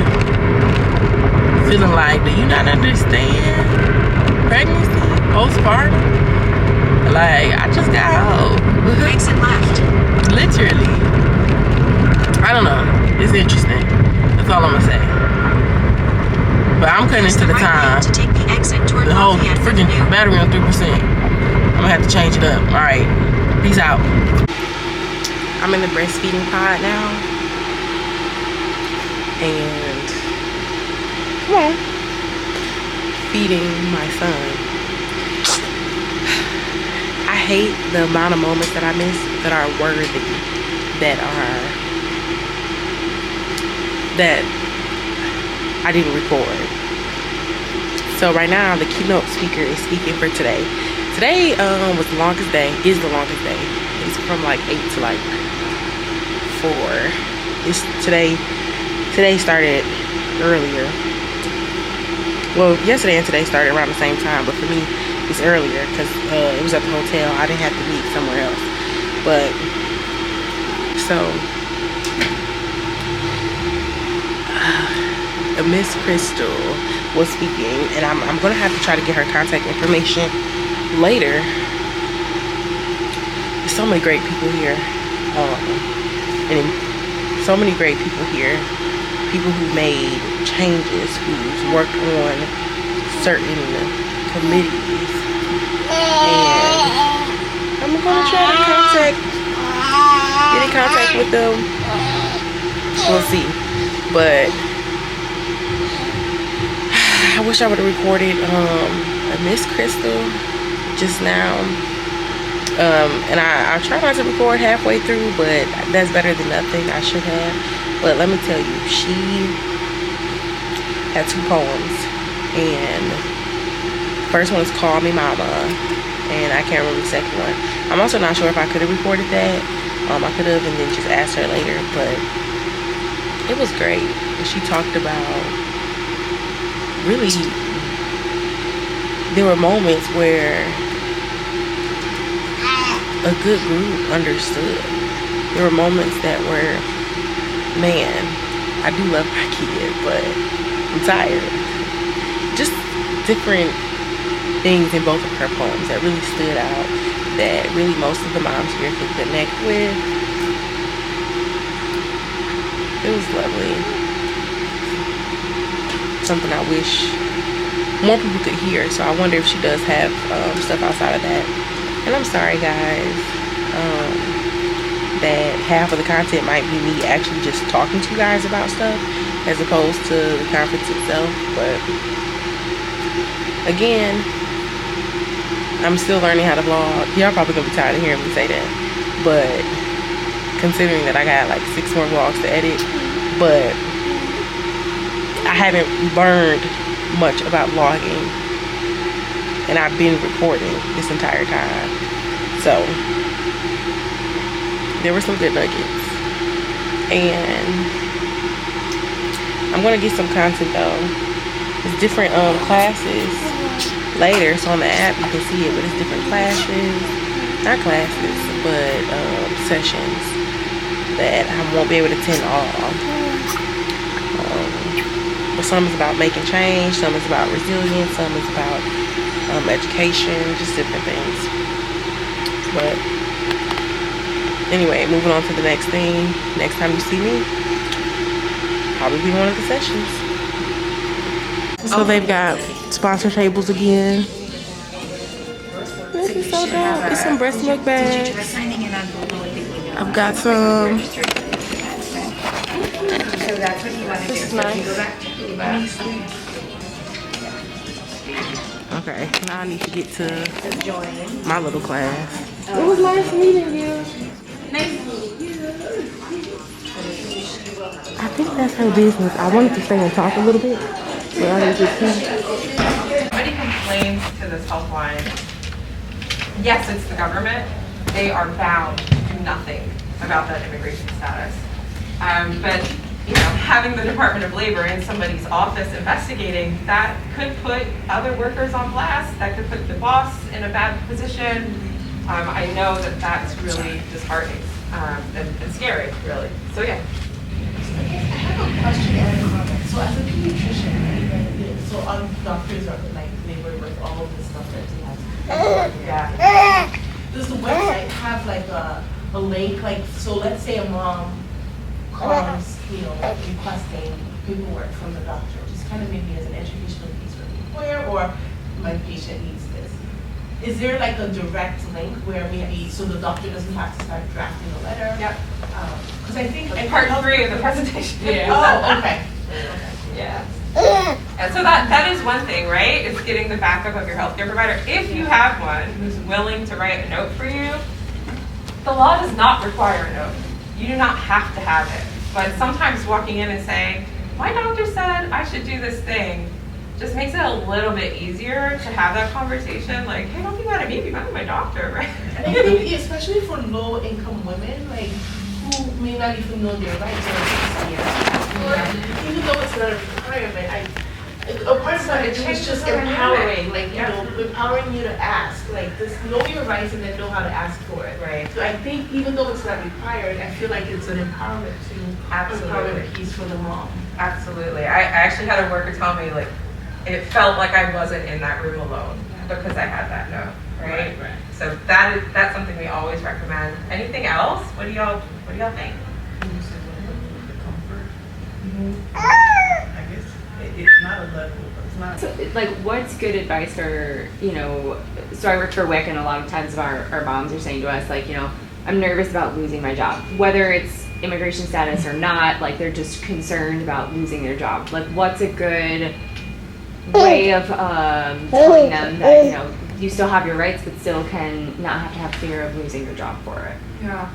Speaker 18: Feeling like, do you not understand? Pregnancy, postpartum. Like, I just got old.
Speaker 19: Exit left.
Speaker 18: Literally. I don't know. It's interesting. That's all I'm gonna say. But I'm cutting into the time. The whole freaking battery on 3%. I'm gonna have to change it up. Alright. Peace out. I'm in the breastfeeding pod now. And come on. Feeding my son. I hate the amount of moments that I miss that are worthy, that I didn't record. So right now the keynote speaker is speaking for today. Today was the longest day, is the longest day. It's from like 8 to like 4. Today started earlier. Well, yesterday and today started around the same time, but for me it's earlier because it was at the hotel. I didn't have to meet somewhere else. But so Miss Crystal was speaking, and I'm gonna have to try to get her contact information later. There's so many great people here, and so many great people here. People who made changes, who's worked on certain committees, and I'm gonna try to get in contact with them. We'll see, but I wish I would have recorded Miss Crystal just now, and I try not to record halfway through, but that's better than nothing. I should have. But let me tell you, she had 2 poems, and the first one is Call Me Mama, and I can't remember the second one. I'm also not sure if I could have recorded that. I could have and then just asked her later, but it was great. And she talked about, really, there were moments where a good group understood. There were moments that were, man, I do love my kid, but I'm tired. Just different things in both of her poems that really stood out, that really most of the moms here can connect with. It was lovely. Something I wish more people could hear, so I wonder if she does have stuff outside of that. And I'm sorry, guys, that half of the content might be me actually just talking to you guys about stuff as opposed to the conference itself. But again, I'm still learning how to vlog. Y'all probably gonna be tired of hearing me say that, but considering that I got like 6 more vlogs to edit, but I haven't learned much about vlogging, and I've been recording this entire time, so there were some good nuggets. And I'm gonna get some content though. It's different classes later, so on the app you can see it, but it's different classes, not classes, but sessions that I won't be able to attend all. But some is about making change, some is about resilience, some is about education, just different things. But anyway, moving on to the next thing. Next time you see me, probably be one of the sessions. So they've got sponsor tables again. This is so dope. It's some breast milk bags. I've got some. This is nice. Okay, now I need to get to my little class. It was nice meeting you. Nice meeting you. I think that's her business. I wanted to stay and talk a little bit,
Speaker 3: Somebody complains to this helpline. Yes, it's the government. They are bound to do nothing about that immigration status. But having the Department of Labor in somebody's office investigating, that could put other workers on blast. That could put the boss in a bad position. I know that that's really disheartening and scary, really. So yeah.
Speaker 20: I have a question and a comment. So as a pediatrician, so all doctors are like labor with all of the stuff that they have. Yeah. Does the website have like a link? Like, so let's say a mom calls, requesting paperwork from the doctor, just kind of maybe as an educational piece for the employer, or my patient needs this. Is there like a direct link where maybe so the doctor doesn't have to start drafting a letter?
Speaker 3: Yep.
Speaker 20: Because I think
Speaker 3: part 3 of the presentation.
Speaker 20: Yeah. Oh, okay.
Speaker 3: Yeah. And so that is one thing, right? Is getting the backup of your healthcare provider. If you have one who's willing to write a note for you, the law does not require a note. You do not have to have it. But sometimes walking in and saying, my doctor said I should do this thing, just makes it a little bit easier to have that conversation. Like, hey, don't be mad at me, be mad at my doctor, right?
Speaker 20: And I think especially for low-income women, like, who may not even know their rights or even though it's not a requirement, a part of that is just empowering, empowering you to ask, like, just know your rights and then know how to ask for it.
Speaker 3: Right.
Speaker 20: So I think even though it's not required, I feel like it's an empowerment to empower the piece for the mom.
Speaker 3: Absolutely. I actually had a worker tell me, like, it felt like I wasn't in that room alone because I had that note, right? Right. So that's something we always recommend. Anything else? What do y'all think?
Speaker 21: I guess it's not a level, but it's not.
Speaker 22: So, like, what's good advice for, so I work for WIC, and a lot of times our moms are saying to us, like, I'm nervous about losing my job. Whether it's immigration status or not, like, they're just concerned about losing their job. Like, what's a good way of telling them that, you still have your rights, but still can not have to have fear of losing your job for it?
Speaker 3: Yeah.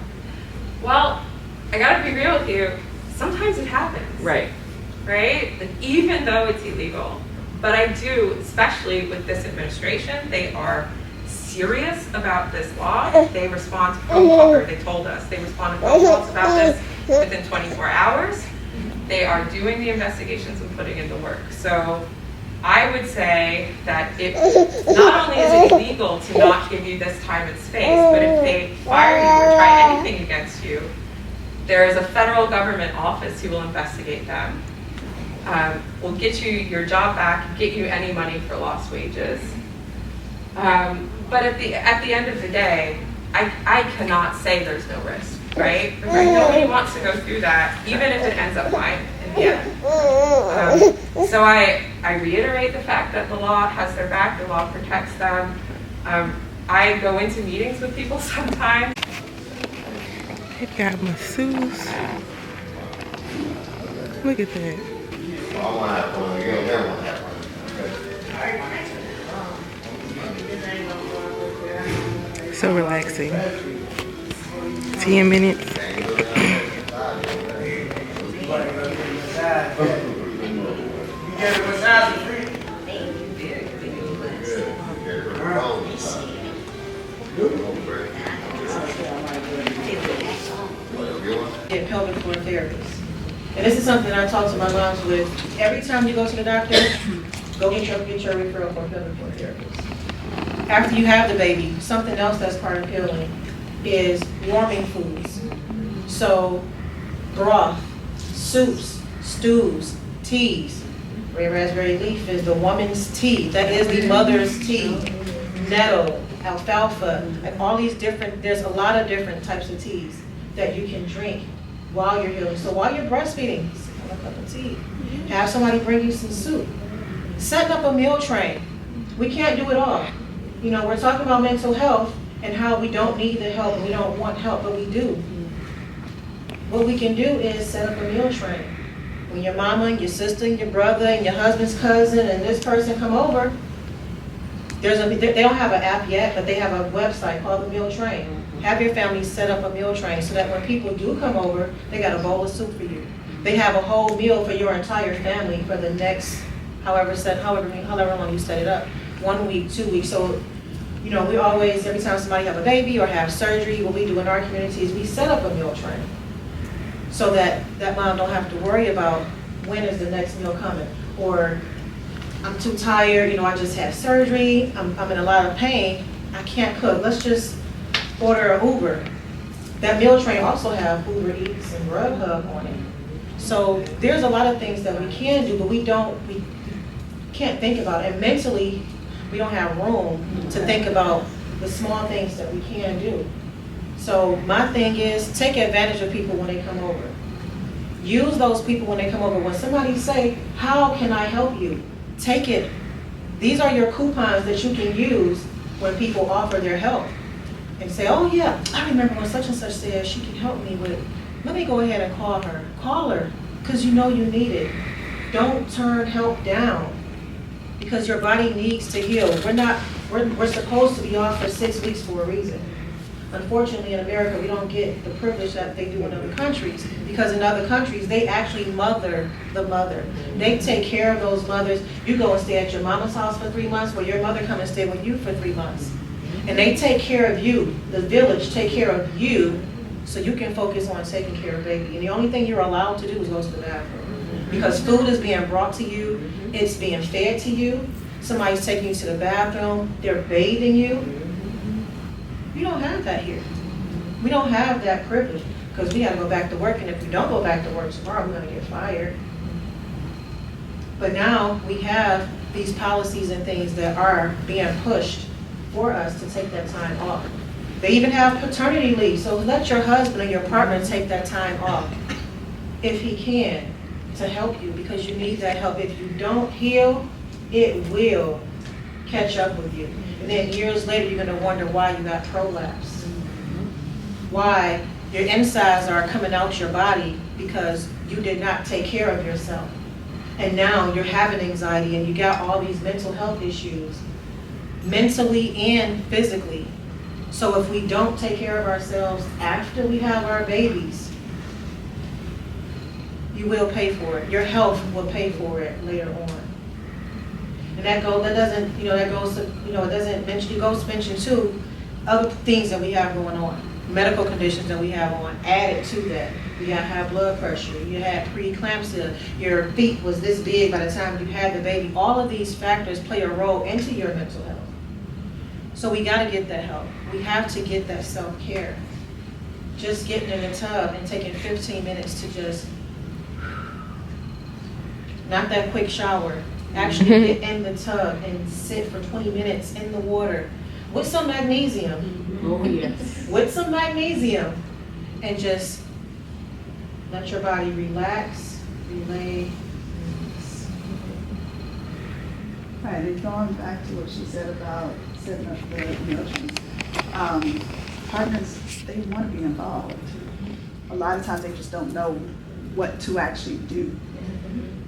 Speaker 3: Well, I gotta be real with you. Sometimes it happens.
Speaker 22: Right.
Speaker 3: Right? Like, even though it's illegal. But I do, especially with this administration, they are serious about this law. They respond to phone calls, or they told us, they respond to phone calls about this within 24 hours. They are doing the investigations and putting in the work. So I would say that not only is it illegal to not give you this time and space, but if they fire you or try anything against you, there is a federal government office who will investigate them, will get you your job back, get you any money for lost wages. But at the end of the day, I cannot say there's no risk, right? Nobody wants to go through that, even if it ends up fine in the end. So I reiterate the fact that the law has their back, the law protects them. I go into meetings with people sometimes.
Speaker 18: They got masseuse. Look at that. So relaxing. 10 minutes.
Speaker 23: Get pelvic floor therapists. And this is something I talk to my moms with. Every time you go to the doctor, go get your referral for a pelvic floor therapist. After you have the baby, something else that's part of healing is warming foods. So broth, soups, stews, teas. Red raspberry leaf is the woman's tea. That is the mother's tea. Nettle, alfalfa, and all these different, there's a lot of different types of teas that you can drink while you're healing. So while you're breastfeeding, have a cup of tea. Have somebody bring you some soup. Setting up a meal train. We can't do it all. We're talking about mental health and how we don't need the help, we don't want help, but we do. What we can do is set up a meal train. When your mama and your sister and your brother and your husband's cousin and this person come over, they don't have an app yet, but they have a website called the Meal Train. Have your family set up a meal train so that when people do come over, they got a bowl of soup for you. They have a whole meal for your entire family for the next however long you set it up, 1 week, 2 weeks. So, you know, we always, every time somebody have a baby or have surgery, what we do in our community is we set up a meal train so that that mom don't have to worry about when is the next meal coming, or I'm too tired, you know, I just had surgery, I'm in a lot of pain, I can't cook, let's just order an Uber. That meal train also have Uber Eats and Grubhub on it. So there's a lot of things that we can do, but we can't think about it. And mentally, we don't have room to think about the small things that we can do. So my thing is, take advantage of people when they come over. Use those people when they come over. When somebody say, how can I help you? Take it. These are your coupons that you can use when people offer their help. And say, oh yeah, I remember when such and such said she can help me with, let me go ahead and call her. Call her, because you know you need it. Don't turn help down, because your body needs to heal. We're supposed to be off for 6 weeks for a reason. Unfortunately, in America, we don't get the privilege that they do in other countries, because in other countries, they actually mother the mother. They take care of those mothers. You go and stay at your mama's house for 3 months, where your mother come and stay with you for 3 months. And they take care of you. The village take care of you, so you can focus on taking care of baby. And the only thing you're allowed to do is go to the bathroom, because food is being brought to you, it's being fed to you. Somebody's taking you to the bathroom, they're bathing you. You don't have that here. We don't have that privilege, because we got to go back to work, and if we don't go back to work tomorrow, we're going to get fired. But now we have these policies and things that are being pushed for us to take that time off. They even have paternity leave, so let your husband or your partner take that time off, if he can, to help you, because you need that help. If you don't heal, it will catch up with you. And then years later, you're going to wonder why you got prolapse. Why your insides are coming out your body because you did not take care of yourself. And now you're having anxiety and you got all these mental health issues, mentally and physically. So if we don't take care of ourselves after we have our babies, you will pay for it. Your health will pay for it later on. And it goes mention too, other things that we have going on, medical conditions that we have on. Added to that, you have high blood pressure, you had preeclampsia, your feet was this big by the time you had the baby. All of these factors play a role into your mental health. So we got to get that help. We have to get that self-care. Just getting in the tub and taking 15 minutes to just, not that quick shower, actually get in the tub and sit for 20 minutes in the water with some magnesium.
Speaker 12: Oh yes.
Speaker 23: With some magnesium, and just let your body relax, relay.
Speaker 4: Right, and going back to what she said about setting up the emotions, partners, they want to be involved. A lot of times they just don't know what to actually do.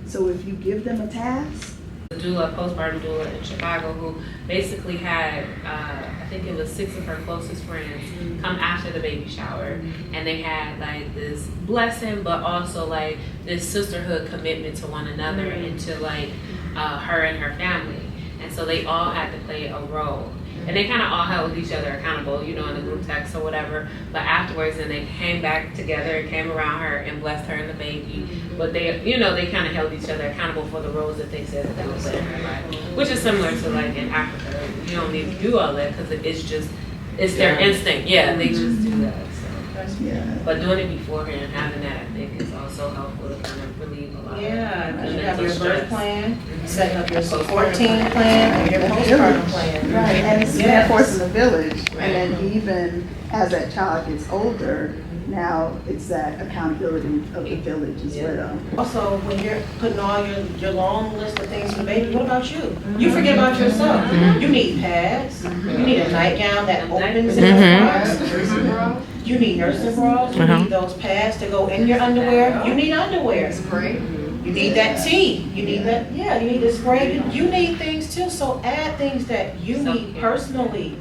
Speaker 4: So if you give them a task.
Speaker 5: A doula, postpartum doula in Chicago, who basically had, I think it was 6 of her closest friends come after the baby shower, and they had like this blessing, but also like this sisterhood commitment to one another and to like her and her family. And so they all had to play a role. And they kind of all held each other accountable, you know, in the group text or whatever. But afterwards, then they came back together and came around her and blessed her and the baby. But they, you know, they kind of held each other accountable for the roles that they said that they would play in her life. Which is similar to like in Africa. You don't need to do all that because it's their instinct. Yeah, they just do that. So.
Speaker 4: Yeah.
Speaker 5: But doing it beforehand, having that, I think, is also helpful to kind of relieve a lot.
Speaker 23: Yeah, you have your birth plan, setting up your support team plan, and your postpartum plan.
Speaker 4: Right, and it's reinforcing the village. Right. And then even as that child gets older, now it's that accountability of the village as well.
Speaker 23: Also, when you're putting all your long list of things for the baby, what about you? You forget about yourself. You need pads. You need a nightgown that opens in the front. You need nursing bras. You need those pads to go in your underwear. You need underwear. You need that tea. You need that, you need the spray. You need things too. So add things that you need personally.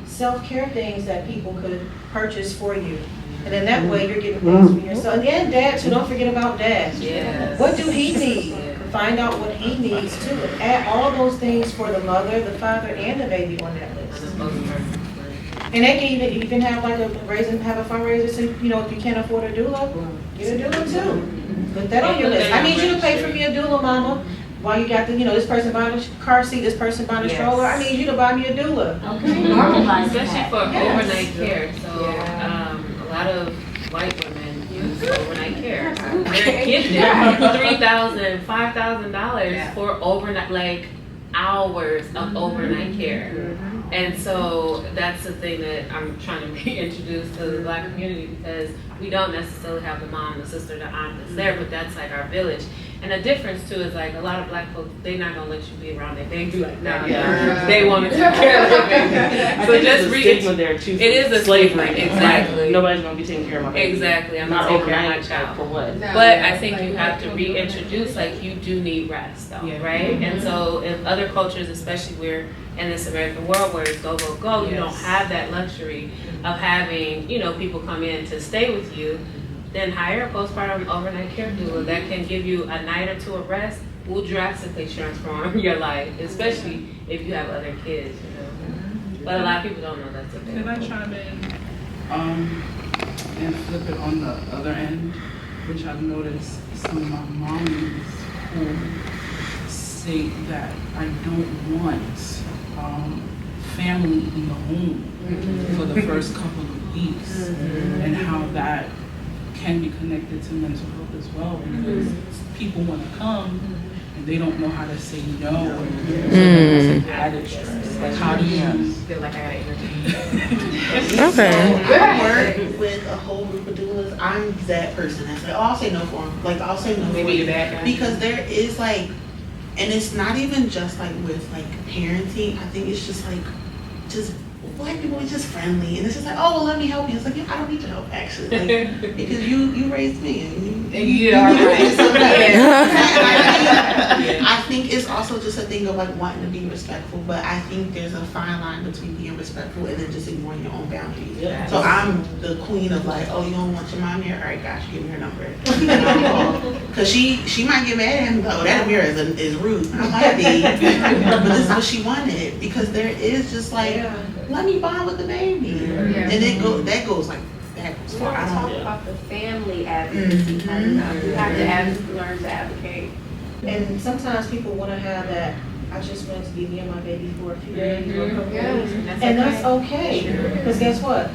Speaker 23: Self-care things that people could purchase for you. And then that way you're getting things for yourself. And dad too, don't forget about dad.
Speaker 5: Yes.
Speaker 23: What do he need? find out what he needs too, and add all those things for the mother, the father, and the baby on that list. And they can even have like have a fundraiser, so if you can't afford a doula, get a doula too. Put that on your list. I need you to pay for me a doula, mama. While you got this person buying a car seat, this person buying a stroller, I need you to buy me a doula.
Speaker 5: Okay. Normalize especially for overnight care. So a lot of white women use overnight care. They're gifted $3,000, $5,000 for overnight, like hours of overnight care. And so that's the thing that I'm trying to reintroduce to the Black community, because we don't necessarily have the mom, the sister, the aunt that's there, but that's like our village. And the difference too is like a lot of Black folks, they're not gonna let you be around their baby like that. They want to take care of their baby. So just
Speaker 6: stigma there too.
Speaker 5: It is a
Speaker 6: slavery.
Speaker 5: stigma, exactly.
Speaker 6: Like, nobody's gonna be taking care of my baby.
Speaker 5: Exactly. I'm
Speaker 6: not
Speaker 5: taking care of my
Speaker 6: overnight
Speaker 5: child.
Speaker 6: for what?
Speaker 5: But I think you have to reintroduce, like, you do need rest though, right? And so in other cultures, especially where in this American world where it's go, go, go, you don't have that luxury of having, people come in to stay with you. Then hire a postpartum overnight care doula that can give you a night or two of rest, will drastically transform your life, especially if you have other kids, But a lot of people don't know that's a thing.
Speaker 7: Can I chime in? And flip it on the other end, which I've noticed some of my mommies who say that I don't want family in the home for the first couple of weeks, and how that can be connected to mental health as well, because people want to come and they don't know how to say no, and there's added stress. Like, how do you
Speaker 5: feel like I gotta intervene?
Speaker 1: Okay.
Speaker 20: So I work with a whole group of doulas. I'm that person that's like, I'll say no for them. Like, I'll say no for you. Because there is like, and it's not even just like with like parenting. I think it's just like, just Black people are just friendly, and it's just like, oh, well, let me help you. It's like, I don't need your help actually, like, because you raised me, and you are right. I think it's also just a thing of like wanting to be respectful, but I think there's a fine line between being respectful and then just ignoring your own boundaries. Yeah. So I'm the queen of like, oh, you don't want your mom here? All right, gosh, give me her number. Because she might get mad at him, though. That Amira is rude. I might be, but this is what she wanted, because there is just like, let me bond with the baby, and that goes far.
Speaker 3: I talk about the family advocacy. You have to learn to advocate.
Speaker 23: And sometimes people want to have that, I just want to be near my baby for a few days or a couple days. And that's okay. Because guess what?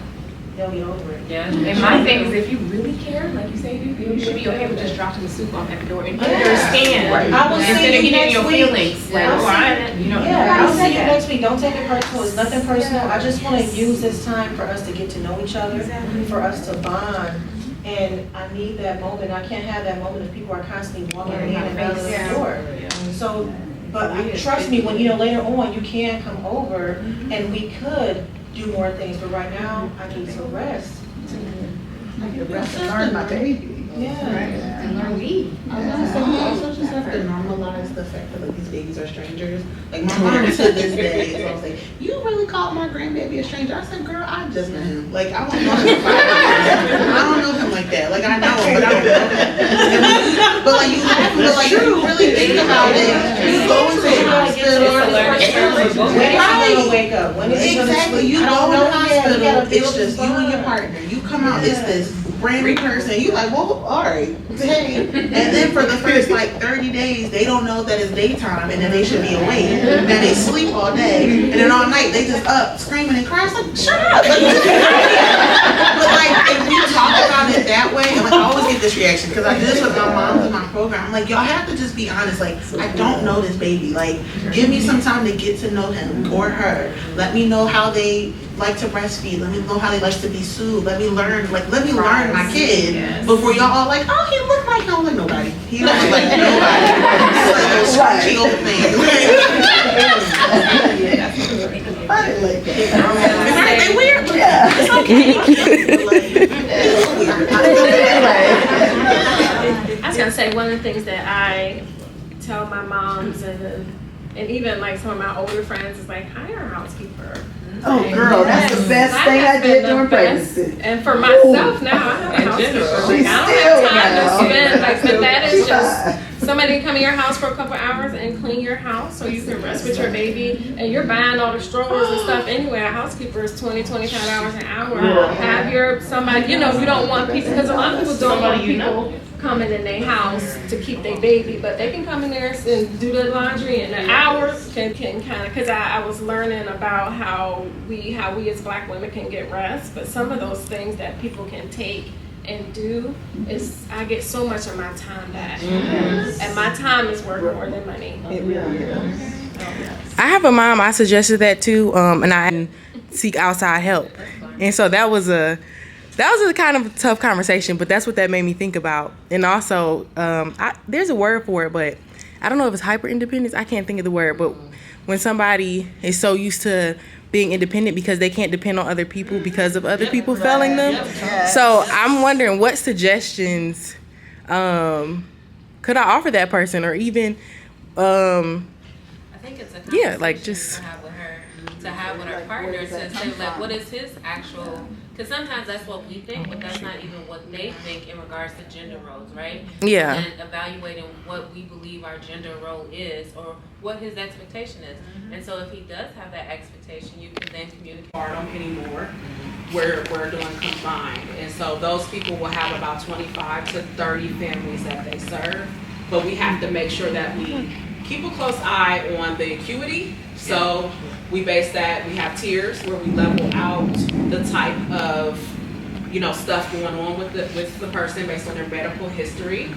Speaker 23: They'll get over it.
Speaker 5: Yeah. And my thing is, if you really care, like you say you should be okay with just dropping the soup off at the door and understand.
Speaker 23: Right. I will see you next week.
Speaker 5: Feelings. Like,
Speaker 23: I'll see you next week. Don't take it personal. It's nothing personal. I just want to use this time for us to get to know each other, for us to bond. And I need that moment. I can't have that moment if people are constantly walking in and out of the door. So, but trust me, when later on you can come over and we could do more things. But right now, I need to rest.
Speaker 4: I need to rest and learn my baby.
Speaker 23: Yeah.
Speaker 20: And learn me. I was gonna say, we also just have to normalize the fact that like these babies are strangers. Like my mom to this day is always like, you really called my grandbaby a stranger? I said, girl, I just met him. Like I don't know him. I don't know him like that. Like I know him, but I don't know him. But like you really think about it. You go into the hospital.
Speaker 23: When is he gonna wake up? When is he gonna
Speaker 20: Exactly.
Speaker 23: sleep?
Speaker 20: You go in the hospital. It's just you and your partner. You come out. It's this brand new person. You like, well, all right, hey. And then for the first like 30 days, they don't know that it's daytime and then they should be awake. And they sleep all day, and then all night they just up screaming and crying. It's like, shut up. But like, if we talk about it that way, and like, I always get this reaction because I do this with my moms in my program. I'm like, y'all have to just be honest. Like, I don't know this baby. Like, give me some time to get to know him or her. Let me know how they like to breastfeed. Let me know how they like to be soothed. Let me learn my kid before y'all all like, oh, he look like him. Like nobody. He don't look like nobody. He's like a scrunchy old man.
Speaker 4: I didn't like that.
Speaker 20: They weird. It's okay.
Speaker 11: I was gonna say one of the things that I tell my moms and even like some of my older friends is like, hire a housekeeper.
Speaker 4: Oh, girl, that's the best thing I did during pregnancy.
Speaker 11: And for myself now, I have a housekeeper. Like, I don't have time to spend. Like, but that is just some of
Speaker 2: somebody come in your house for a couple hours and clean your house so you can rest with your baby, and you're buying all the strollers and stuff anyway. A housekeeper is $20-25 an hour. Have your somebody, you know, you don't want people, because a lot of people don't want people coming in their house to keep their baby, but they can come in there and do the laundry in an hour. Can kind of, because I was learning about how we as Black women can get rest, but some of those things that people can take and do is, I get so much of my time back, and my time is worth more than money. It really is.
Speaker 18: I have a mom. I suggested that too, and I seek outside help, and so that was a kind of tough conversation. But that's what that made me think about. And also, there's a word for it, but I don't know if it's hyper independence. I can't think of the word, but when somebody is so used to being independent because they can't depend on other people because of other people failing them. So I'm wondering what suggestions could I offer that person, or even
Speaker 5: I think it's a
Speaker 18: just
Speaker 5: to have with her partner to say, like, what is his actual, because sometimes that's what we think, but that's not even what they think in regards to gender roles, right?
Speaker 18: Yeah.
Speaker 5: And evaluating what we believe our gender role is, or what his expectation is. And so if he does have that expectation, you can then communicate.
Speaker 7: Anymore. We're doing combined, and so those people will have about 25 to 30 families that they serve, but we have to make sure that we keep a close eye on the acuity. So we base that, we have tiers where we level out the type of, stuff going on with the person based on their medical history.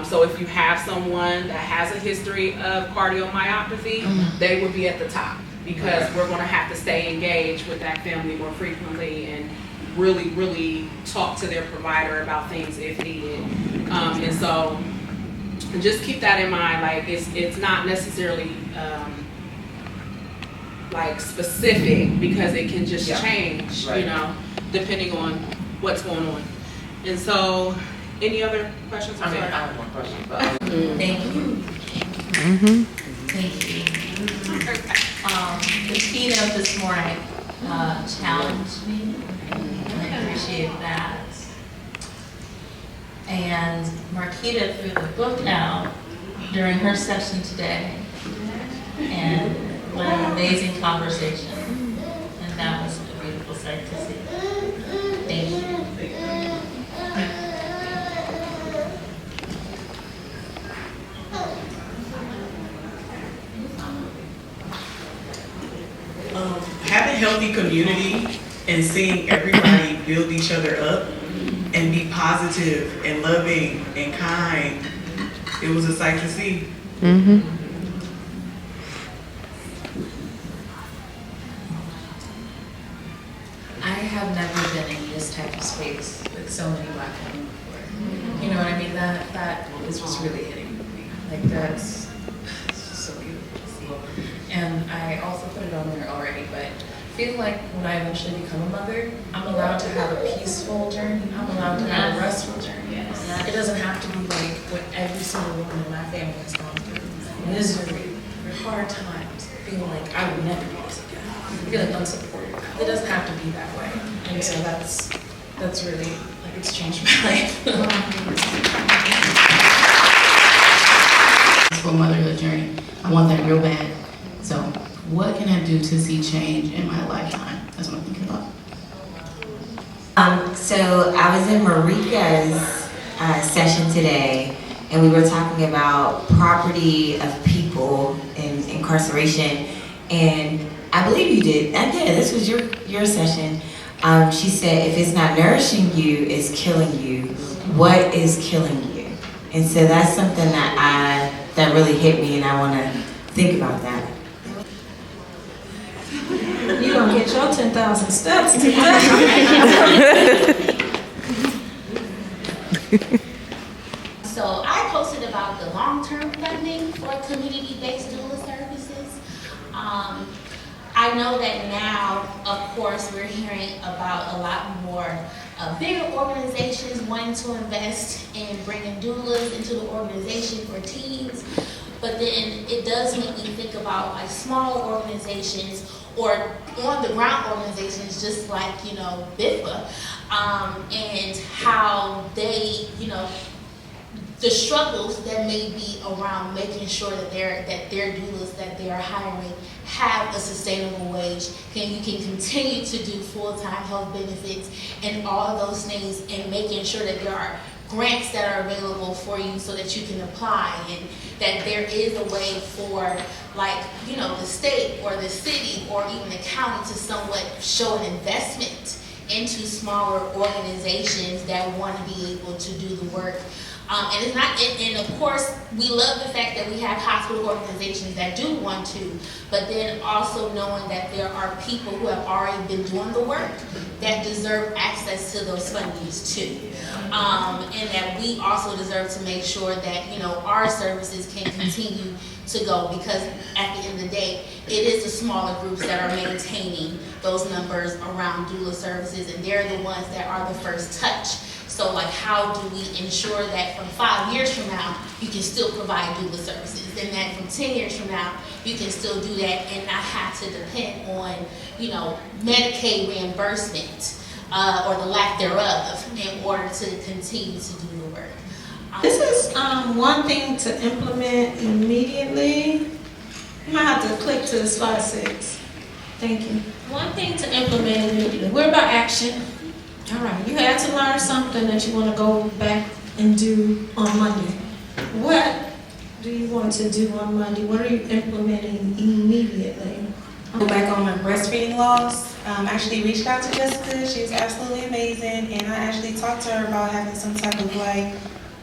Speaker 7: So if you have someone that has a history of cardiomyopathy, they would be at the top, because we're going to have to stay engaged with that family more frequently and really, really talk to their provider about things if needed. And so just keep that in mind. Like, it's not necessarily like specific, because it can just change, depending on what's going on. And so, any other questions?
Speaker 8: I have one question.
Speaker 9: Thank you. Thank you. The keynote this morning challenged me, and I appreciate that. And Marquita threw the book out during her session today, and what an amazing conversation. And that was a beautiful sight to see. Thank you.
Speaker 21: Having healthy community and seeing everybody build each other up and be positive and loving and kind, it was a sight to see.
Speaker 9: I have never been in this type of space with so many Black women before. You know what I mean? That is just really hitting me. Like, that's just so beautiful to see. And I also put it on there already, but I feel like when I eventually become a mother, I'm allowed to have a peaceful journey. I'm allowed to have a restful journey. It doesn't have to be like what every single woman in my family has gone through. Misery, hard times, feeling like I would never do this again. Feeling unsupported. It doesn't have to be that way. And so that's really, like, it's changed my life.
Speaker 24: For motherhood journey, I want that real bad. So what can I do to see change in my lifetime? That's what I'm thinking about.
Speaker 25: So I was in Marika's session today, and we were talking about property of people in incarceration, and I believe you did. Yeah, this was your session. She said, if it's not nourishing you, it's killing you. What is killing you? And so that's something that really hit me, and I want to think about that.
Speaker 9: You don't get your 10,000 steps today.
Speaker 26: So I posted about the long-term funding for community-based doula services. I know that now, of course, we're hearing about a lot more bigger organizations wanting to invest in bringing doulas into the organization for teens. But then it does make me think about like smaller organizations or on-the-ground organizations just like, BIFA, and how they, the struggles that may be around making sure that their doulas that they are hiring have a sustainable wage, you can continue to do full-time health benefits and all of those things, and making sure that there are grants that are available for you so that you can apply, and that there is a way for, like, you know, the state or the city or even the county to somewhat show an investment into smaller organizations that want to be able to do the work. And it's not, and of course, we love the fact that we have hospital organizations that do want to, but then also knowing that there are people who have already been doing the work that deserve access to those fundings too. And that we also deserve to make sure that, you know, our services can continue to go, because at the end of the day, it is the smaller groups that are maintaining those numbers around doula services, and they're the ones that are the first touch. So, like, how do we ensure that from 5 years from now, you can still provide doula services, and that from 10 years from now, you can still do that and not have to depend on, you know, Medicaid reimbursement or the lack thereof in order to continue to do the work.
Speaker 8: This is one thing to implement immediately. You might have to click to slide 6. Thank you. One thing to implement immediately. We're about action. All right, you had to learn something that you want to go back and do on Monday. What do you want to do on Monday? What are you implementing immediately?
Speaker 10: Go back on the breastfeeding laws. Actually reached out to Jessica. She's absolutely amazing, and I actually talked to her about having some type of like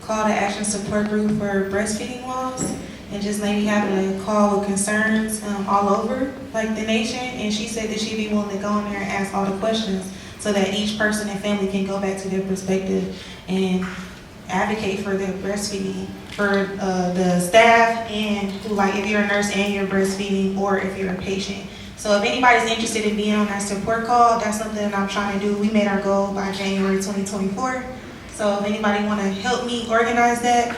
Speaker 10: call to action support group for breastfeeding laws, and just maybe having a call with concerns all over like the nation. And she said that she'd be willing to go in there and ask all the questions, so that each person and family can go back to their perspective and advocate for their breastfeeding for the staff, and who, like, if you're a nurse and you're breastfeeding, or if you're a patient. So if anybody's interested in being on that support call, that's something that I'm trying to do. We made our goal by January 2024. So if anybody want to help me organize that,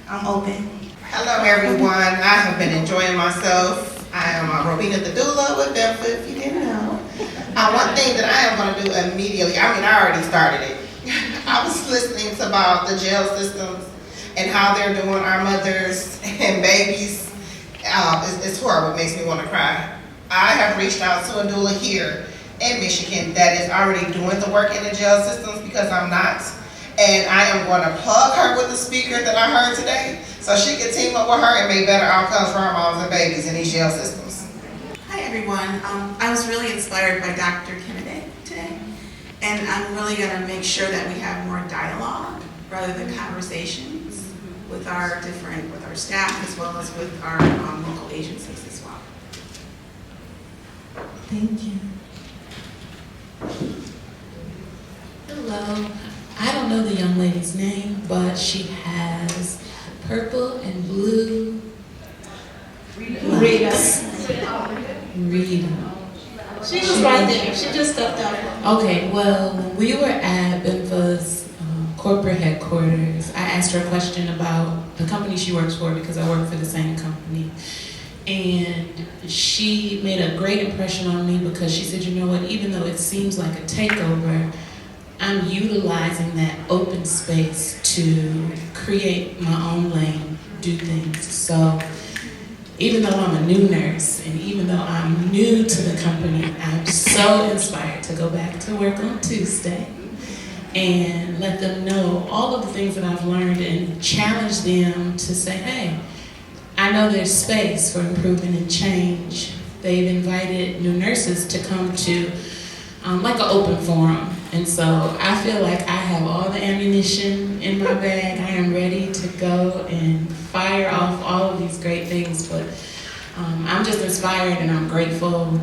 Speaker 10: I'm open.
Speaker 13: Hello everyone, I have been enjoying myself. I am Robina the doula with BMBFA, if you didn't know. One thing that I am going to do immediately, I mean, I already started it. I was listening to about the jail systems and how they're doing our mothers and babies. It's horrible, it makes me want to cry. I have reached out to a doula here in Michigan that is already doing the work in the jail systems, because I'm not. And I am going to plug her with the speaker that I heard today, so she can team up with her and make better outcomes for our moms and babies in these jail systems.
Speaker 14: Hi everyone, I was really inspired by Dr. Kennedy today, and I'm really going to make sure that we have more dialogue rather than conversations with our staff, as well as with our local agencies as well.
Speaker 24: Thank you. Hello. I don't know the young lady's name, but she has purple and blue.
Speaker 8: Rita. She was right there. She just stepped out.
Speaker 24: Okay, well, when we were at BMBFA's corporate headquarters, I asked her a question about the company she works for, because I work for the same company. And she made a great impression on me, because she said, you know what, even though it seems like a takeover, I'm utilizing that open space to create my own lane, do things. So even though I'm a new nurse, and even though I'm new to the company, I'm so inspired to go back to work on Tuesday and let them know all of the things that I've learned, and challenge them to say, hey, I know there's space for improvement and change. They've invited new nurses to come to like an open forum. And so I feel like I have all the ammunition in my bag. I am ready to go and fire off all of these great things. But I'm just inspired, and I'm grateful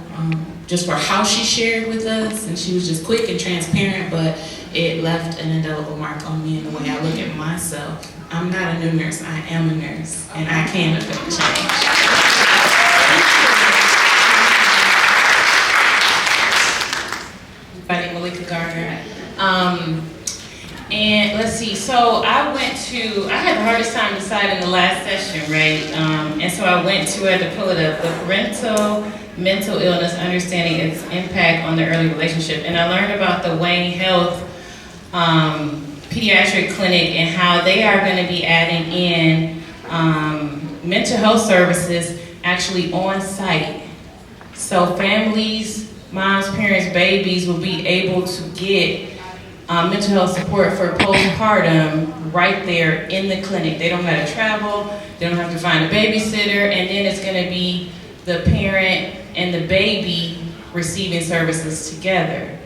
Speaker 24: just for how she shared with us. And she was just quick and transparent, but it left an indelible mark on me in the way I look at myself. I'm not a new nurse, I am a nurse, and I can affect change.
Speaker 15: Malika Gardner. And let's see, so I had the hardest time deciding the last session, right? And so I went to, I had to pull it up, the parental mental illness, understanding its impact on the early relationship. And I learned about the Wayne Health pediatric clinic and how they are going to be adding in mental health services actually on site. So families, moms, parents, babies will be able to get mental health support for postpartum right there in the clinic. They don't have to travel, they don't have to find a babysitter, and then it's going to be the parent and the baby receiving services together.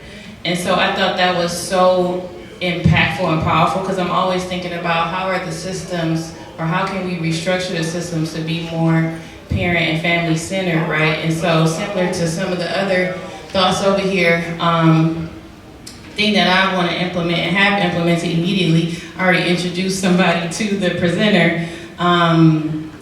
Speaker 15: And so I thought that was so impactful and powerful, because I'm always thinking about how are the systems, or how can we restructure the systems to be more parent and family centered, right? And so similar to some of the other thoughts over here, thing that I want to implement and have implemented immediately, I already introduced somebody to the presenter,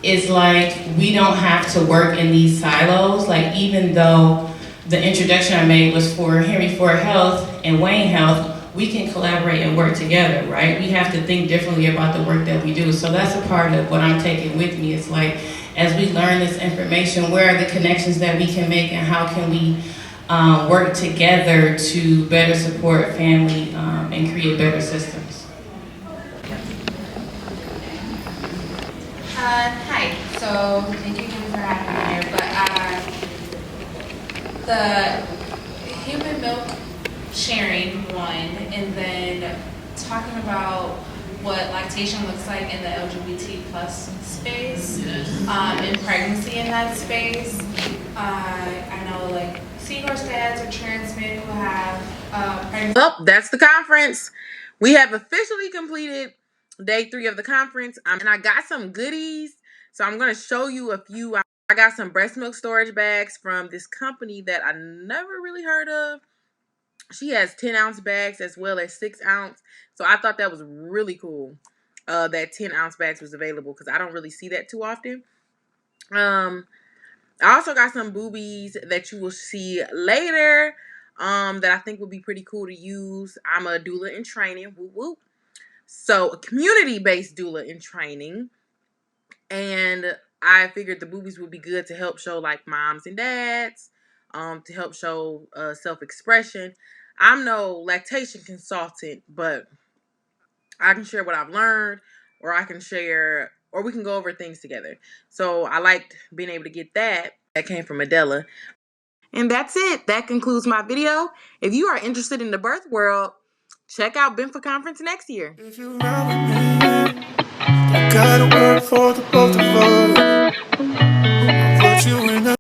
Speaker 15: is like we don't have to work in these silos. Like even though the introduction I made was for Henry Ford Health and Wayne Health, we can collaborate and work together, right? We have to think differently about the work that we do. So that's a part of what I'm taking with me. It's like, as we learn this information, where are the connections that we can make, and how can we work together to better support family and create better systems?
Speaker 6: Hi, so thank you for having me here, but the human milk sharing one, and then talking about what lactation looks like in the LGBT plus space, and pregnancy in that space. I know like Seahorse dads or trans men who have pregnancy.
Speaker 1: Well, that's the conference. We have officially completed day 3 of the conference, and I got some goodies. So I'm going to show you a few. I got some breast milk storage bags from this company that I never really heard of. She has 10-ounce bags as well as 6-ounce. So I thought that was really cool. That 10-ounce bags was available, because I don't really see that too often. I also got some boobies that you will see later, that I think would be pretty cool to use. I'm a doula in training. Whoop, whoop. So a community-based doula in training. And I figured the boobies would be good to help show like moms and dads, to help show self-expression. I'm no lactation consultant, but I can share what I've learned, or I can share, or we can go over things together. So I liked being able to get that. That came from Adela. And that's it. That concludes my video. If you are interested in the birth world, check out BMBFA Conference next year.
Speaker 12: If you ride with me, I gotta work for the both of us.